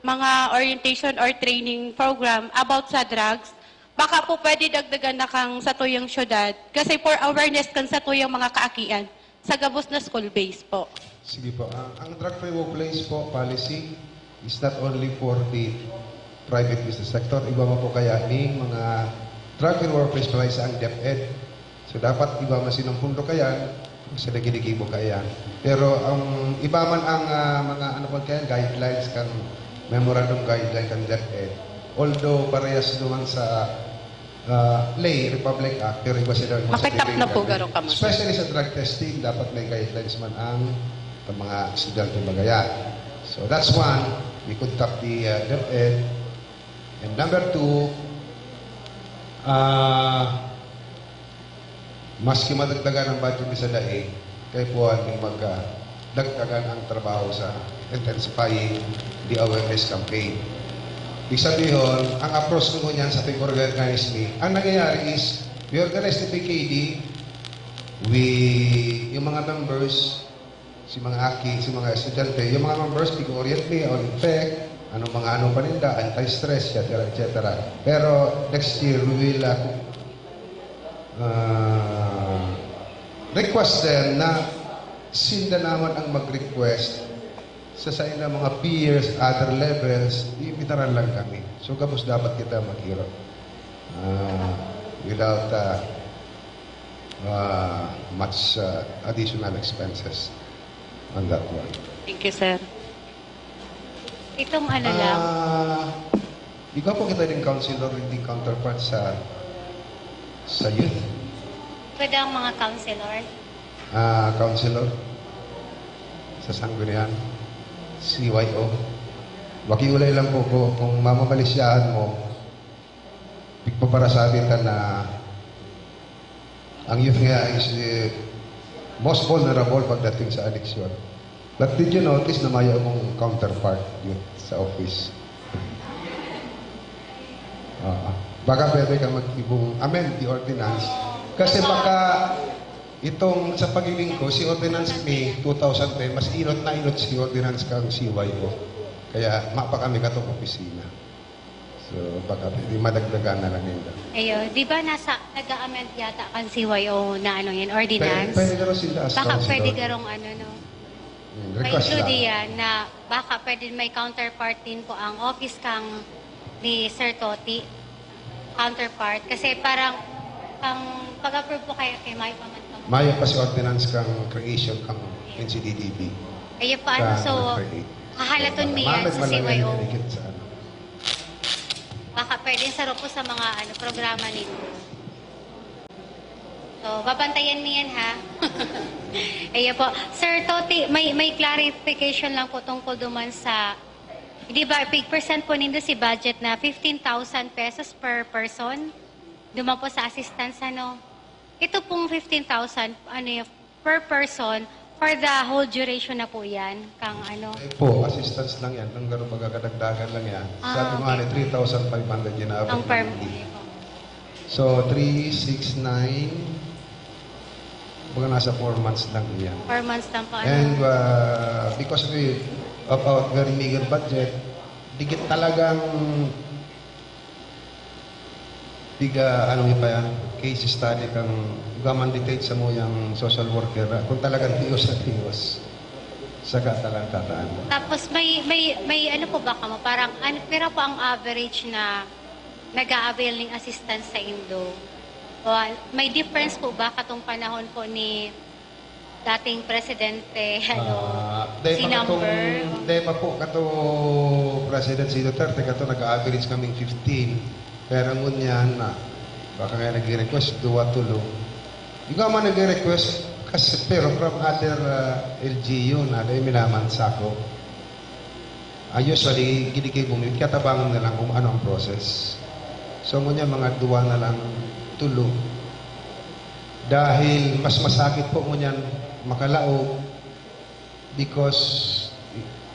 mga orientation or training program about sa drugs. Baka po pwede dagdagan na kang sa tuyang syudad kasi for awareness kan sa tuyang mga kaakian sa gabos na school base po. Sige po. Ang drug-free workplace po policy is not only for the private business sector. Iba mo po kaya ni mga drug-free workplace policy ang DepEd. So dapat iba man sinong pundo kaya, sa naginigibo kaya. Pero ang iba man ang mga ano po kaya, guidelines kan memorandum guideline kan DepEd. Although parehas naman sa lay, Republic Act, pero iba sila naman sa Makitap na po garo ka mo. Especially sa drug testing, dapat may guidelines man ang mga estudyante magayan. So that's one, we could tap the DepEd. And number two, Maski madagdagan ang budget ni sa DAE, kay po ang magdagdagan ang trabaho sa intensifying the awareness campaign. Ibig sabihin, ang approach ko niyan sa pag-organize me, ang nangyayari is, we organize the PKD, yung mga members, si mga aki, si mga estudyante, yung mga members, pig-orient me, all effect, mga paninda, anti-stress, etc., etc. Pero next year, we will request them na sila naman ang mag-request sa ilang mga peers, other levels, iimbitaran lang kami. So, kapos dapat kita maghirap without much additional expenses on that one. Thank you, sir. Itong lang. Ikaw po kita din counselor, hindi counterpart sa youth. Pwede ang mga counselor. Counselor sa Sangguniang, CYO. Wakiulay lang po ko kung mamamalisyahan mo, pagpaparasabi ka na ang youth nga is most vulnerable pagdating sa addiction. But did you notice na may akong counterpart youth sa office? Baka pwede ka mag-ibong amend the ordinance. Kasi baka itong sa pagiling ko, si Ordinance May 2010, mas inot na inot si Ordinance kang CYO. Kaya mapa kami katong opisina. So baka pwede madagdagan na lang nila. Ayun, di ba nag-amend yata ang CYO na yan, ordinance? Pwede garo sila as Baka counselor. pwede garong no? May Request include lang. yan na baka pwede may counterpart din po ang office kang ni Sir Toti. Counterpart. Kasi parang ang pag-approve po kay May Paman. Maya pa si Ordinance kang creation kang NCDDB. Ayun pa so hahalaton mo yan sa CYO. Baka pwede saro po sa mga programa nito. So, babantayan mo yan, ha? Ayun po. Sir Toti, may clarification lang po tungkol duman sa, di ba, big percent po nindo si budget na 15,000 pesos per person? Duman po sa assistance, Ito pong 15,000, per person, for the whole duration na po yan, kang Po, assistance lang yan. Nang gano'n pagkakadagdagan lang yan. Sabi mo nga 3,500 yun na ang per So, 3, 6, 9, baga nasa 4 months lang yan. 4 months lang po. And because of our very meager budget, digit talagang case study kang gamanditate sa mo yung social worker. Kung talagang tiyos na tiyos, saka talagang tataan. Tapos may po ba ka mo? Parang, pero po ang average na nag-a-avail ng assistance sa Indo? May difference po ba katong panahon po ni dating presidente, si number? Dahil pa po kato President si Duterte, kato nag-average kaming 15. Pero ngunyan na, baka nga nag-request, duwa tulong. Ikaw man nag-request, kasi pero from other LGU na dahil minamansa ko. Usually, ginikay bumili, katabangan na lang kung ano ang process. So ngunyan mga duwa na lang tulong. Dahil mas masakit po ngunyan makalaog because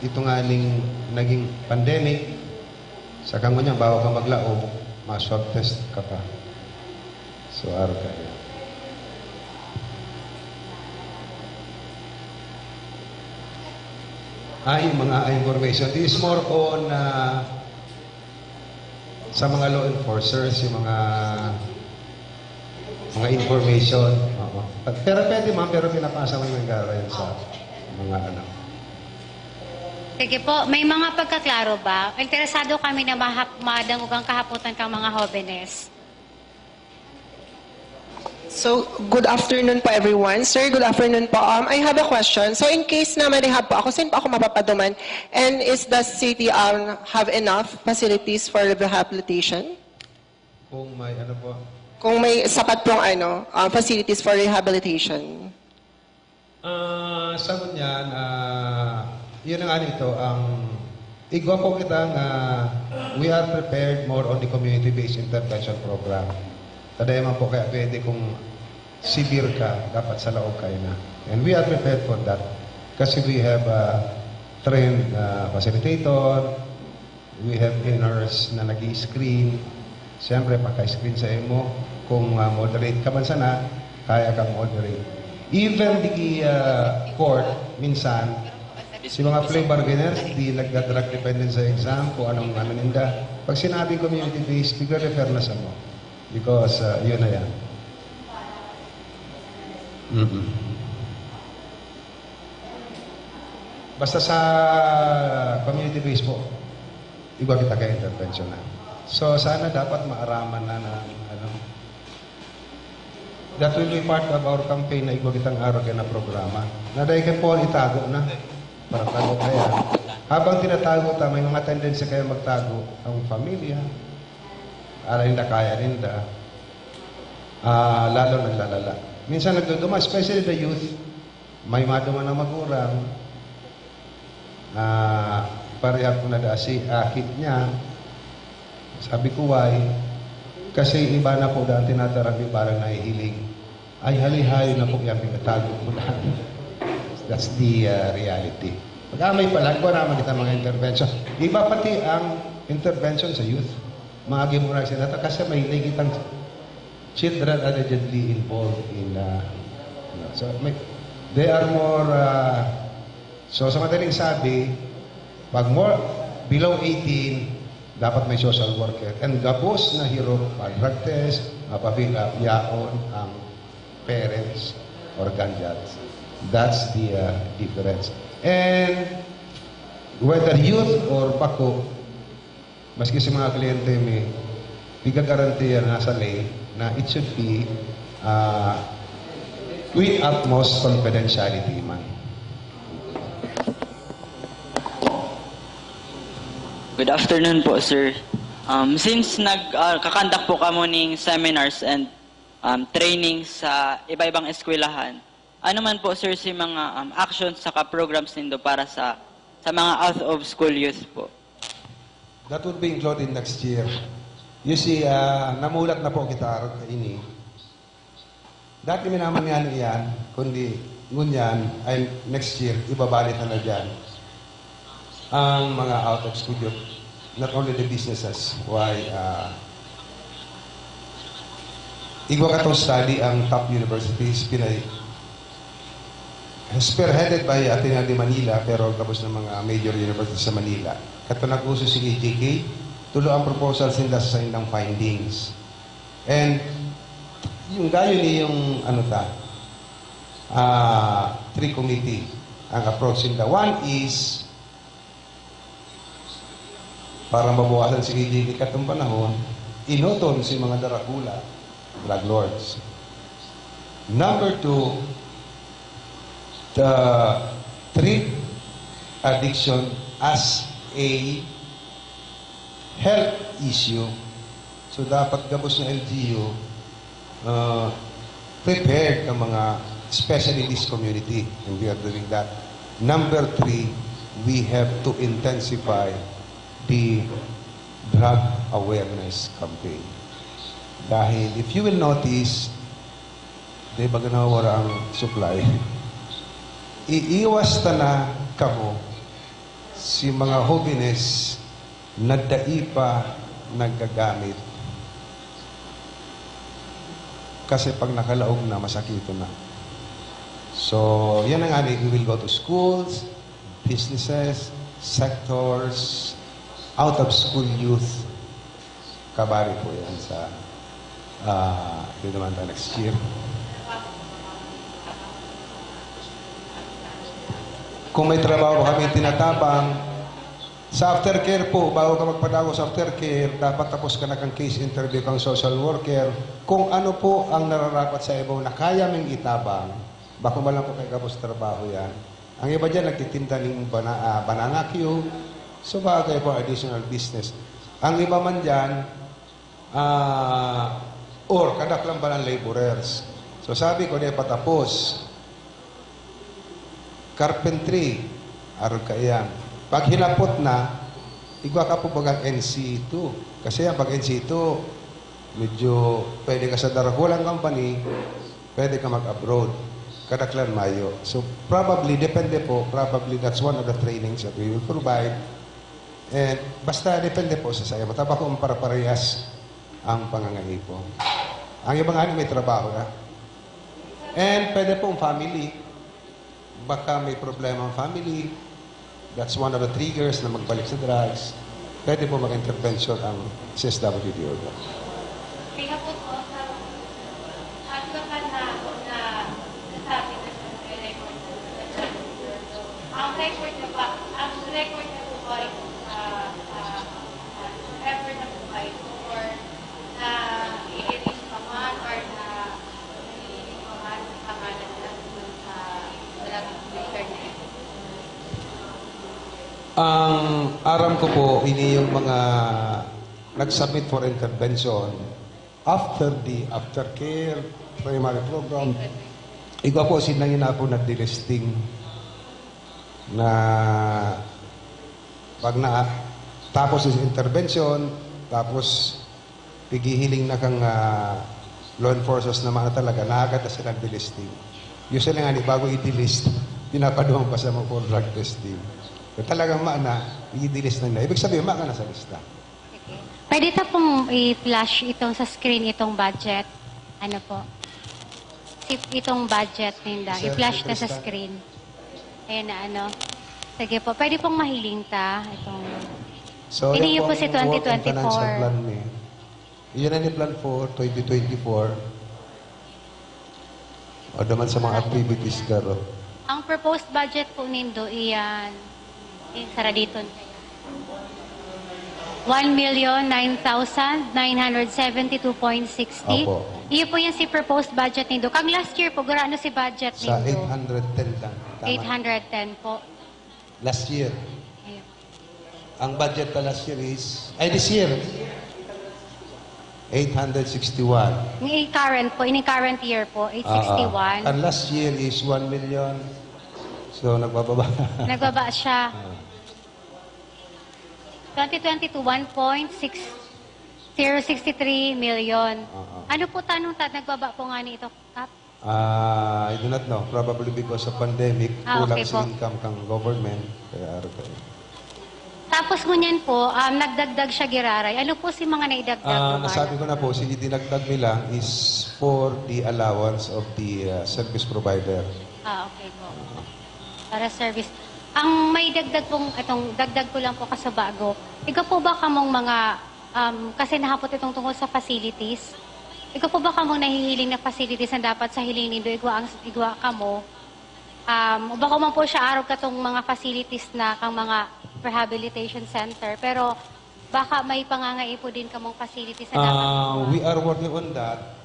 ito nga naging pandemic, sa kamo niya, bago ka maglaog, ma-swab test ka pa. So, araw ka yan. Mga information. This is more on sa mga law enforcers, yung mga information. Pero pwede pero pinapasa mo yung yan sa mga Sige po, may mga pagkaklaro ba? Interesado kami na madangugang kahaputan kang mga jóvenes. So, good afternoon po everyone. Sir, good afternoon po. I have a question. So, in case na manihab po ako, saan po ako mapapaduman? And is the city have enough facilities for rehabilitation? Kung may po? Kung may sapat pong facilities for rehabilitation? Sagot niyan, yun ang ito, igwa po kita we are prepared more on the community-based intervention program. Taday man po kaya pwede kung severe ka, dapat sa laog kayo na. And we are prepared for that. Kasi we have trained facilitator, we have in-nurse na nag-i-screen. Siyempre, pagka-screen sa imo, kung moderate ka man sana, kaya kang moderate. Even the court, minsan, si mga play bargainers, di nagda-drug dependent sa exam, kung anong ninda. Pag sinabing community-based, bigla-refer na sa mo. Because yun na yan. Basta sa community-based po, iba kita kaya intervention na. So, sana dapat maaraman na that will be part of our campaign na iba kitang araw na programa. Na dahil kay Paul, itago na. Para tago kaya. Habang tinatago ta, may mga tendency kayo magtago ang pamilya. Ara hindi kaya rin da. Lalo naglalala. Minsan nagduduma, especially the youth, may maduma na magurang. Parehab ko na si akit niya. Sabi ko, why? Kasi iba na po dahil tinatarami parang nahihiling. Ay halihayo na po yung pinatago ko na. That's the reality. Pag-amay pa lang, naman kita mga intervention. Iba pati ang intervention sa youth. Mga gimura sila. Kasi may nakikitang children allegedly involved in so they are more so sa madaling sabi, pag more below 18, dapat may social worker. And gapos na hiro, drug test, yaon ang parents or guardians. That's the difference. And whether youth or bako, maski sa mga kliyente may bigagarantiya na sa lay na it should be with utmost confidentiality man. Good afternoon po, sir. Since nagkakandak po kamo ning seminars and training sa iba-ibang eskwelahan, ano man po, sir, si mga actions saka programs nindo para sa mga out-of-school youth po? That would be included next year. You see, namulat na po kita araw ka ini. Dati minaman yan iyan, kundi ngunyan ay next year, ibabalit na dyan ang mga out-of-school youth. Not only the businesses, why igwa ka itong study ang top universities, spearheaded by Ateneo de Manila, pero tapos ng mga major universities sa Manila. Kato nag-uso si AJK, tulo ang proposals nila sa indang findings. And yung gayon ni yung three committee ang approach nila. One is para mabawasan si AJK katong panahon, inoton si mga darakula, drug lords. Number two, treat addiction as a health issue. So, dapat gabos ng LGU prepared ang mga, especially this community, and we are doing that. Number three, we have to intensify the drug awareness campaign. Dahil, if you will notice, di ba ganawara ang supply? Iiwas na kamo si mga hobbines na daipa nagagamit. Kasi pag nakalaog na, masakito na. So, yan ang we will go to schools, businesses, sectors, out-of-school youth. Kabari po yan sa naman next year. Kung may trabaho kami tinatabang, sa aftercare po, bago ka magpadago sa aftercare, dapat tapos ka na kang case interview kang social worker. Kung ano po ang nararapat sa ibaw na kaya ming itabang, baka malang po kayo kapos trabaho yan. Ang iba dyan, nagtitinda ng banana queue, so bagay po additional business. Ang iba man dyan, or kadak lang ba ng laborers. So sabi ko, di patapos. Carpentry, araw ka yan. Pag hinapot na, igwa ka po bagang NC2. Kasi yan, pag NC2, medyo pwede ka sa daragulang company, pwede ka mag-abroad. Kadaklan mayo. So probably, depende po, probably that's one of the trainings that we will provide. And basta depende po sa sayo. Mataba ko para parehas ang pangangaipo. Ang ibang ano may trabaho na. And pwede pong family. Baka may problema ang family. That's one of the triggers na magbalik sa drugs. Pwede po mag-intervention ang CSWD. Kaya po po, at baka na nasabi na sa record ang record na ba, ang record na po ba ever na po ba ito or na i-release pa man or na i-release pa man sa pangalan na sa internet? Ang aram ko po, ini yung mga nag-submit for intervention after the aftercare primary program. Ikaw po, sinangin na po nag-delisting na pag na tapos is intervention, tapos pigihiling na kang law enforcers naman na talaga, naagad na sila nag-delisting. Usually nga, bago i-delist, pinapaduhang pa sa mga for drug testing. Kung talagang maana, i-delist na nila. Ibig sabihin, maana na sa lista. Pwede ta pong i-flash itong sa screen, itong budget. Ano po? Itong budget ninda. I-flash na sa screen. Ayan na ano. Sige po. Pwede pong mahiling ta. Itong... So, Hindi yan po si ang work and 2024. financial plan ni. Yun ang plan for 2024. O naman sa mga activities garo. Ang proposed budget po nindo iyan. Sara dito. 1,09,972.60. Opo. Iyo po yan si proposed budget nindo. Kang last year po, gurano si budget Sa nindo? 810 lang. Tama. 810 po. Last year. Ayun. Ang budget pa last year is, this year, 861. Ini current po, ini current year po, 861. And last year is 1 million. So, nagbababa. Nagbaba siya. 2022, 1.6063 million. Ano po tanong nagbaba po nga ni ito, Kap? I do not know. Probably because of pandemic, kulang Okay sa po. income kang government. Kaya Tapos ngunyan po, nagdagdag siya giraray. Ano po si mga naidagdag? nasabi ko na po, si dinagdag nila is for the allowance of the service provider. Okay po. Para service. Ang may dagdag pong, itong dagdag ko lang po kasabago. Ikaw po ba kamong mga, kasi nahapot itong tungkol sa facilities, ikaw po ba kamong nahihiling na facilities na dapat sa hiling nindo, igwa kamo, o baka man po siya araw katong mga facilities na kang mga rehabilitation center, pero baka may pangangaipo din kamong facilities na dapat. We are working on that.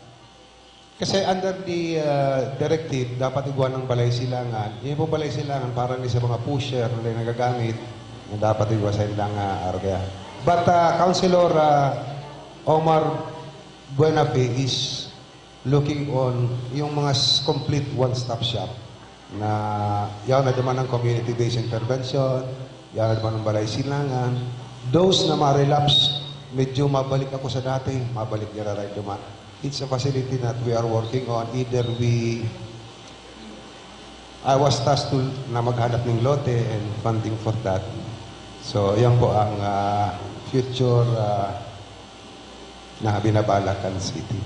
Kasi under the directive, dapat igwa ng balay silangan. Yung po balay silangan, para ni sa mga pusher na nagagamit, na dapat igwa sa ilang area. But Councilor Omar Buenape is looking on yung mga complete one-stop shop na yan na naman ng community-based intervention, yan na naman ng balay silangan. Those na ma-relapse, medyo mabalik ako sa dati, mabalik nila right naman. It's a facility that we are working on. Either I was tasked to na maghanap ng lote and funding for that. So, yan po ang future na binabalakan city.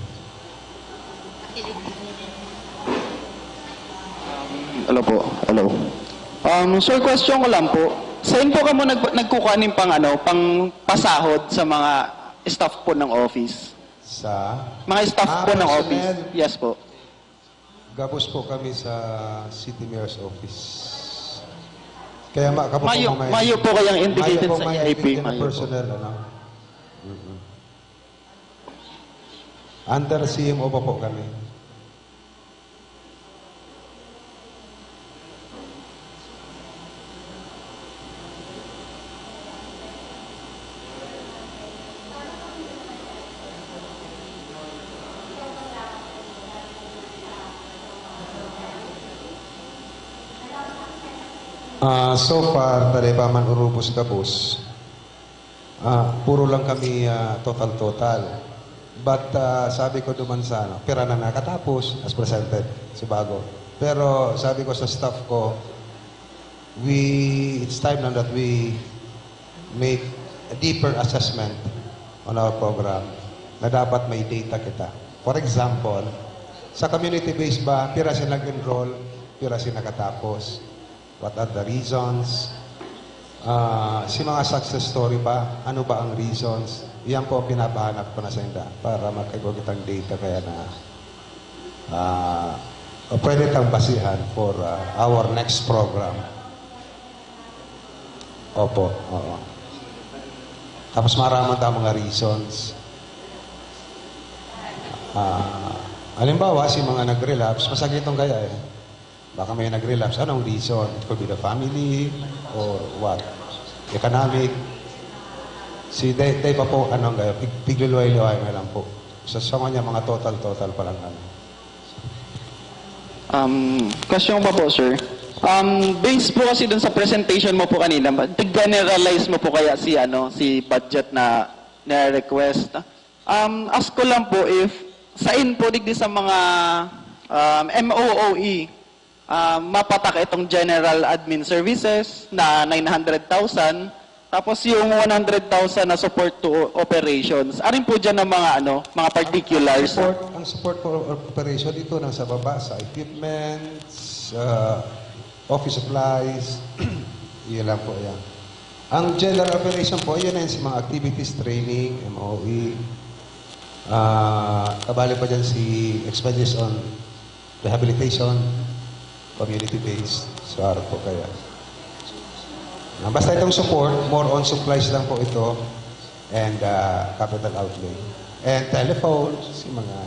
Hello po. Hello. Sir, question ko lang po. Saan po ka mo nagkukuhanin pang pasahod sa mga staff po ng office? Sa? Mga staff po ng personnel. office. Yes po. Gabos po kami sa City Mayor's Office. Kaya Mayo po kayang indicated sa EIP. Mayo po. Personnel, Under CMO pa po kami. So far, tali pa man urubos kapos. Puro lang kami total. But sabi ko duman sa pera na nakatapos as presented sa bago. Pero sabi ko sa staff ko, it's time now that we make a deeper assessment on our program na dapat may data kita. For example, sa community-based ba, pira sila nag-enroll, pira sila nakatapos. What are the reasons? Si mga success story ba, ano ba ang reasons? Yan po ang pinapahanap ko na sa inda para magkagawag itang data kaya na pwede itang basihan for our next program. Opo, oo. Tapos maraming tayong mga reasons. Halimbawa, si mga nag-relapse, masakit itong kaya eh. Baka may nag-relapse. Anong reason? It could be the family or what? Economic. Si Day pa po, anong kaya? Pigluluay-luay na lang po. Sa kanya, mga total pa lang. Question pa po, sir. Based po kasi dun sa presentation mo po kanina, generalize mo po kaya si budget na request. Ask ko lang po if sain po digdi sa mga MOOE, mapatak itong general admin services na 900,000, tapos yung 100,000 na support to operations. Arin po dyan ng mga particulars. Ang support for operation dito nasa baba sa equipment, office supplies, yun lang po yan. Ang general operation po, yun na sa mga activities, training, MOE. Kabali pa dyan si expenses on rehabilitation, community-based. So, araw po kaya. Basta itong support, more on supplies lang po ito and capital outlay. And telephone, si mga...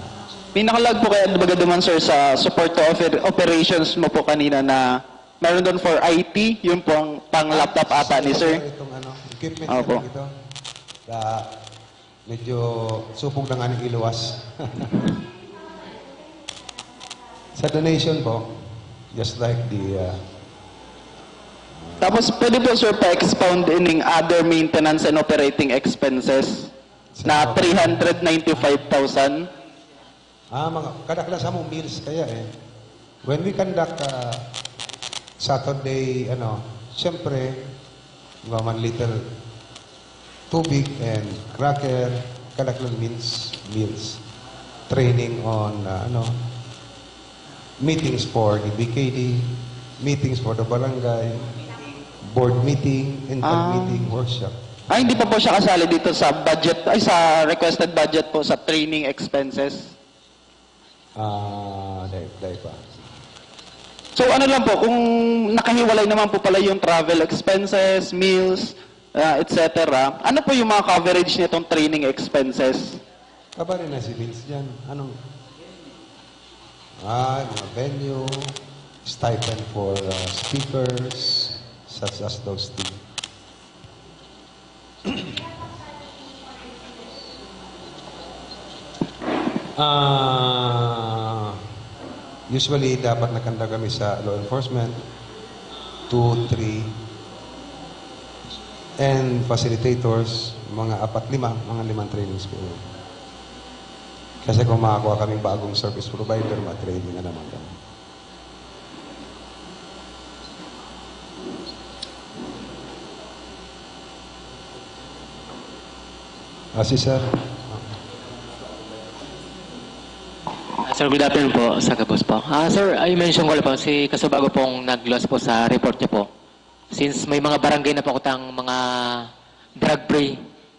Pinakalag po kaya baga duman, sir, sa support to operations mo po kanina na meron doon for IT, yun po ang pang-laptop ata ni sir. Itong equipment na ito. Medyo supog na nga ng iluwas. Sa donation po, just like the... Tapos pwede po, sir, pa-expound in other maintenance and operating expenses na 395,000. Mga kadaklas mo meals kaya eh. When we conduct Saturday, siyempre, 1 liter tubig and cracker, kadaklan meals. Training on, meetings for the BKD, meetings for the barangay, board meeting, intern meeting, workshop. Hindi pa po siya kasali dito sa budget, sa requested budget po sa training expenses? Dahil pa. So ano lang po, kung nakahiwalay naman po pala yung travel expenses, meals, etc. Ano po yung mga coverage nitong training expenses? Kabari na si Vince dyan. Anong? Mga venue, stipend for speakers, such as those things. Usually, dapat nakanda kami sa law enforcement, 2, 3, and facilitators, mga 4, 5, mga 5 trainings po. Kasi kung makakuha kaming bagong service provider, ma-training na naman kami. Si Sir. Sir, good afternoon po sa Kabos po. Sir, I mention ko lang po, si Kasubago pong nag-gloss po sa report niyo po. Since may mga barangay na po kutang mga drug-free,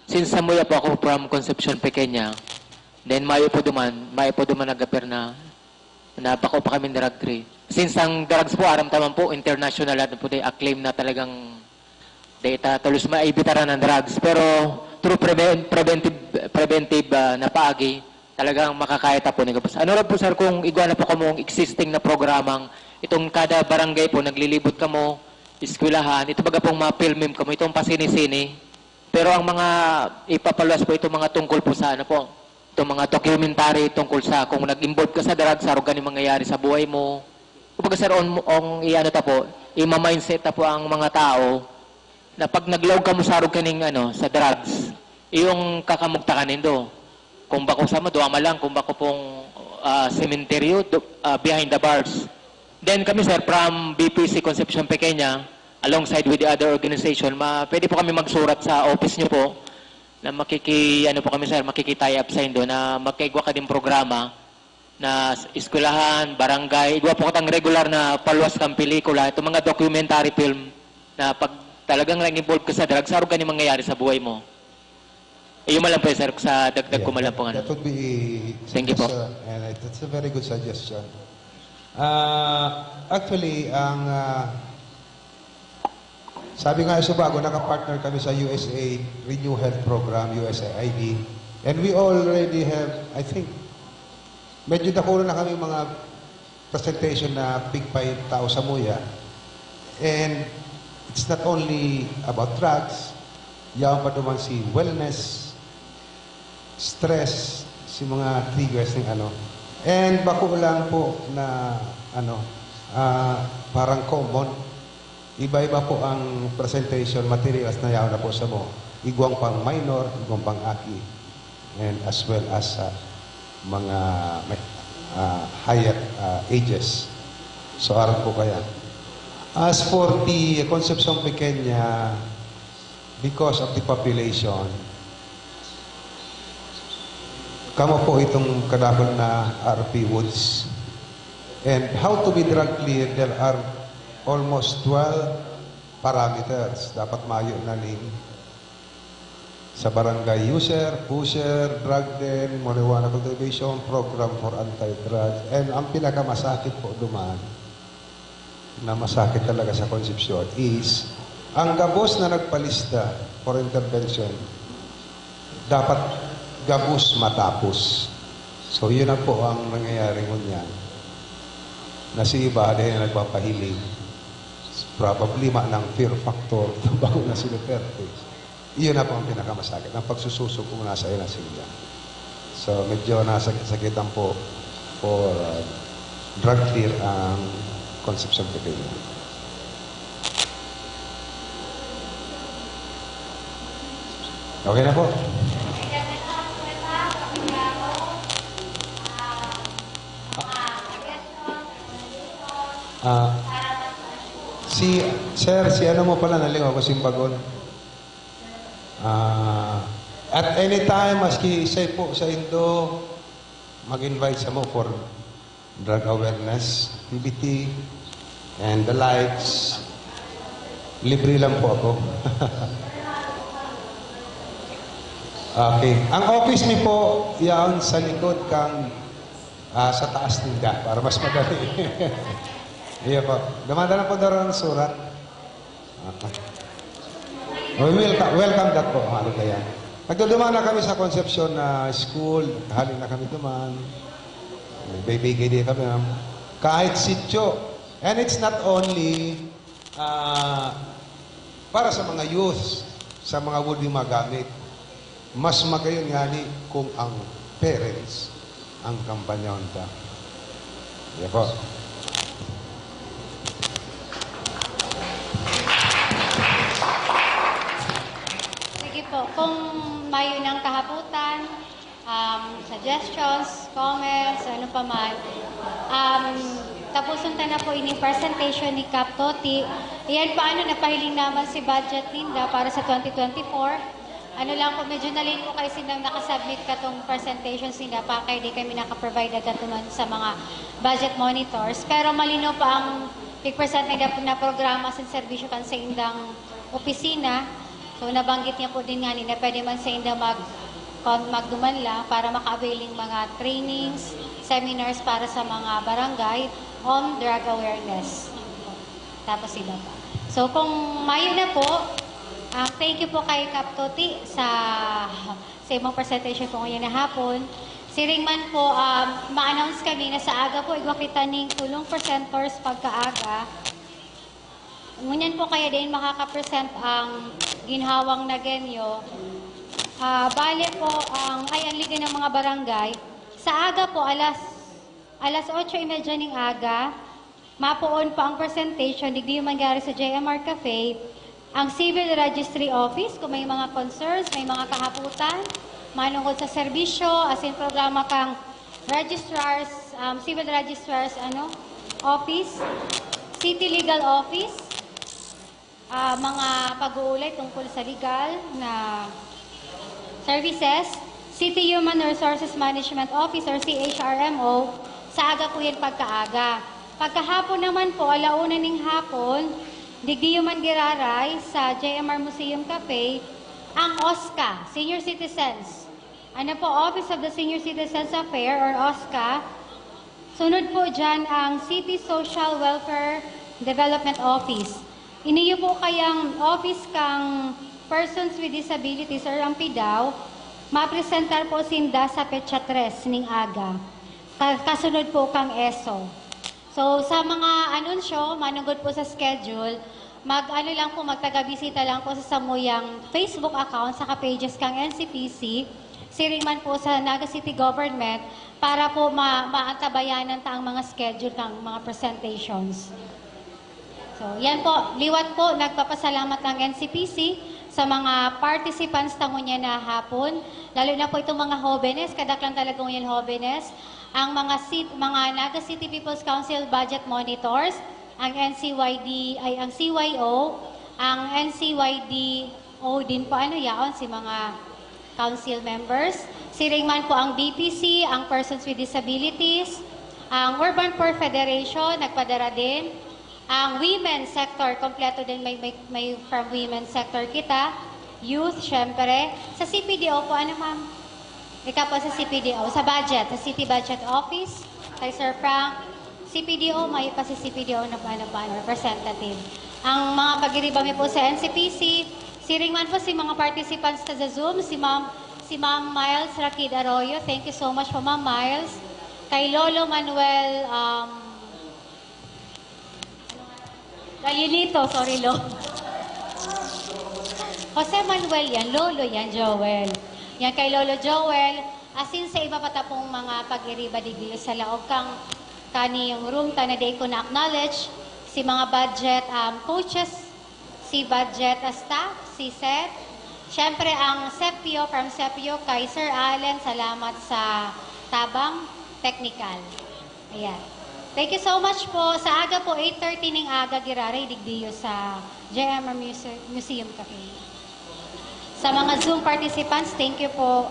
since samuya po ako from Concepcion, Pequeña, then mayo po duman nag-appear na bako pa kami drug-free. Since ang drugs po, aram taman po, international at po day acclaim na talagang data tulos maibitaran ng drugs. Pero through preventive na paagi, talagang makakaya po. Ano lang po sir kung igwa na po kamong existing na programang itong kada barangay po naglilibot kamo, eskwelahan, ito baga pong ma-filmim kamo, itong pasini-sini. Pero ang mga ipapaluwas po itong mga tungkol po sa po, itong mga documentary tungkol sa kung nag-involve ka sa drugs, sa ganun mangyayari sa buhay mo. Kumbaga sir, i-ano ta po, i-mindset ta po ang mga tao na pag naglaw ka mo sa kaning sa drugs, yung kakamugta ka nindo. kung bako sama, duwama lang, kung bako pong cementerio, behind the bars. Then kami, sir, from BPC Concepcion Pequeña, alongside with the other organization, pwede po kami magsurat sa office nyo po, na makiki-tie up sa indo, na magkaigwa ka din programa, na eskwelahan, barangay, igwa po katang regular na paluwas kang pelikula, itong mga documentary film, na pag talagang nag-involve ka sa drugs, ano ganyan mangyayari sa buhay mo? Yung malang po, sir, sa dagdag ko malang po. That would be... Thank you po. And that's a very good suggestion. Actually, sabi nga sa bago, nakapartner kami sa USA Renew Health Program, USAID. And we already have, I think, medyo nakuha na kami mga presentation na bigpay tao sa muya. And it's not only about drugs, yaman pa naman si wellness, stress, si mga triggers ng ano. And bako lang po na parang common. Iba-iba po ang presentation materials na yaw na po sa mo. Igwang pang minor, igwang pang aki. And as well as mga higher ages. So aral po kaya. As for the Concepcion Pequeña, because of the population, kamo po itong kadakol na RP Woods. And how to be drug clear, there are almost 12 parameters. Dapat mayo na ning sa barangay user, pusher, drug den, marijuana cultivation, program for anti-drug. And ang pinakamasakit po duman, na masakit talaga sa Concepcion, is ang gabos na nagpalista for intervention, dapat gabos matapos. So yun na po ang nangyayari ngunyan. Na si iba dahil nagpapahiling. Probably ng fear factor bago na sila perfect. Iyon na po ang pinakamasakit. Ang pagsususo kung nasa ilan sila. So medyo nasakit-sakitan po for drug clear ang Concepcion Pequeña. Okay na po. Si ano mo pala, nalingaw ko Simbagon. At any time, maski isay po sa Indo, mag-invite sa mo for drug awareness, PBT, and the likes. Libre lang po ako. Okay. Ang office mi po, yan sa likod kang sa taas tinda, para mas madali. Iya po. Dumadala po daw ng surat. Welcome that po. Halin ka yan. Nagduduman na kami sa Concepcion na school. Halin na kami duman. Bibigay din kami. Kahit sityo. And it's not only para sa mga youth, sa mga would-be magamit. Mas magayon nga ni kung ang parents ang kampanyaon ka. Iya po. Po, kung mayo ng kahaputan, suggestions, comments, ano pa man, tapusun na po ini presentation ni Cap Toti. Iyan paano napahiling naman si budget ninda para sa 2024. Ano lang po, medyo nalin ko kayo sinang nakasubmit ka tong presentations ninda pa kaya di kami nakaprovide agad naman sa mga budget monitors. Pero malino pa ang pig-present na programa sa serbisyo kan sa indang opisina. So, nabanggit niya po din nga na pwede man sa inda magduman lang para maka-availing mga trainings, seminars para sa mga barangay on drug awareness. Tapos sila pa. So, kung mayo na po, thank you po kay Cap Toti sa imong presentation po ngayon na hapon. Si Ringman po, ma-announce kami na sa aga po, igwa kita ning tulong presenters pagkaaga. Ngunyan po kaya din makaka-present ang ginhawang na genyo. Bale po ang liga ng mga barangay. Sa aga po, alas 8:30 ng aga, mapuon pa ang presentation, digdi yung mangyari sa JMR Cafe, ang Civil Registry Office, kung may mga concerns, may mga kahaputan, manungod sa serbisyo, asin programa kang registrars, civil registrars, office, city legal office, mga pag-uulay tungkol sa legal na services, City Human Resources Management Office or CHRMO, sa aga po yan pagkaaga. Pagkahapon naman po, alauna ng hapon, digdi man giraray sa JMR Museum Cafe, ang OSCA, Senior Citizens. Ano po, Office of the Senior Citizens Affairs or OSCA. Sunod po dyan ang City Social Welfare Development Office. Iniyo po kayang office kang Persons with Disabilities or ang PIDAW, mapresentar po sinda sa petsa 3 ning aga. Kasunod po kang ESO. So sa mga anunsyo, manungod po sa schedule, magtaga-bisita lang po sa samuyang Facebook account sa pages kang NCPC, siringman po sa Naga City Government para po maantabayanan ta ang mga schedule kang mga presentations. So yan po, liwat po, nagpapasalamat ng NCPC sa mga participants tango niya na hapon, lalo na po itong mga hobenes, kadaklang talagang yan hobenes, ang mga Naga City People's Council Budget Monitors, ang NCYD, ay ang CYO, ang NCYDO din po, yaon, si mga council members. Siringman po ang BPC, ang Persons with Disabilities, ang Urban Poor Federation, nagpadara din, ang women's sector, kompleto din may from women's sector kita. Youth, syempre. Sa CPDO po, ma'am? Ikaw po sa CPDO. Sa budget, sa City Budget Office, kay Sir Frank. CPDO, may pa si CPDO na representative. Ang mga pagiribami po sa NCPC, siringman po si mga participants sa Zoom, si Ma'am Miles Rakid Arroyo. Thank you so much po, Ma'am Miles. Kay Lolo Manuel, Galinito, sorry, Lolo. Jose Manuel yan, Lolo yan, Joel. Yan kay Lolo Joel. Asin sa iba patapong mga pag-iriba digyo sa laog kang kaniyong room ta na day ko na-acknowledge si mga budget coaches, si budget staff, si Seth. Siyempre ang SEPIO, from SEPIO kay Sir Allen, salamat sa tabang technical. Ayan. Thank you so much po. Sa aga po, 8:30 ning aga, giraray digdiyo sa JMR Museum Cafe. Sa mga Zoom participants, thank you po.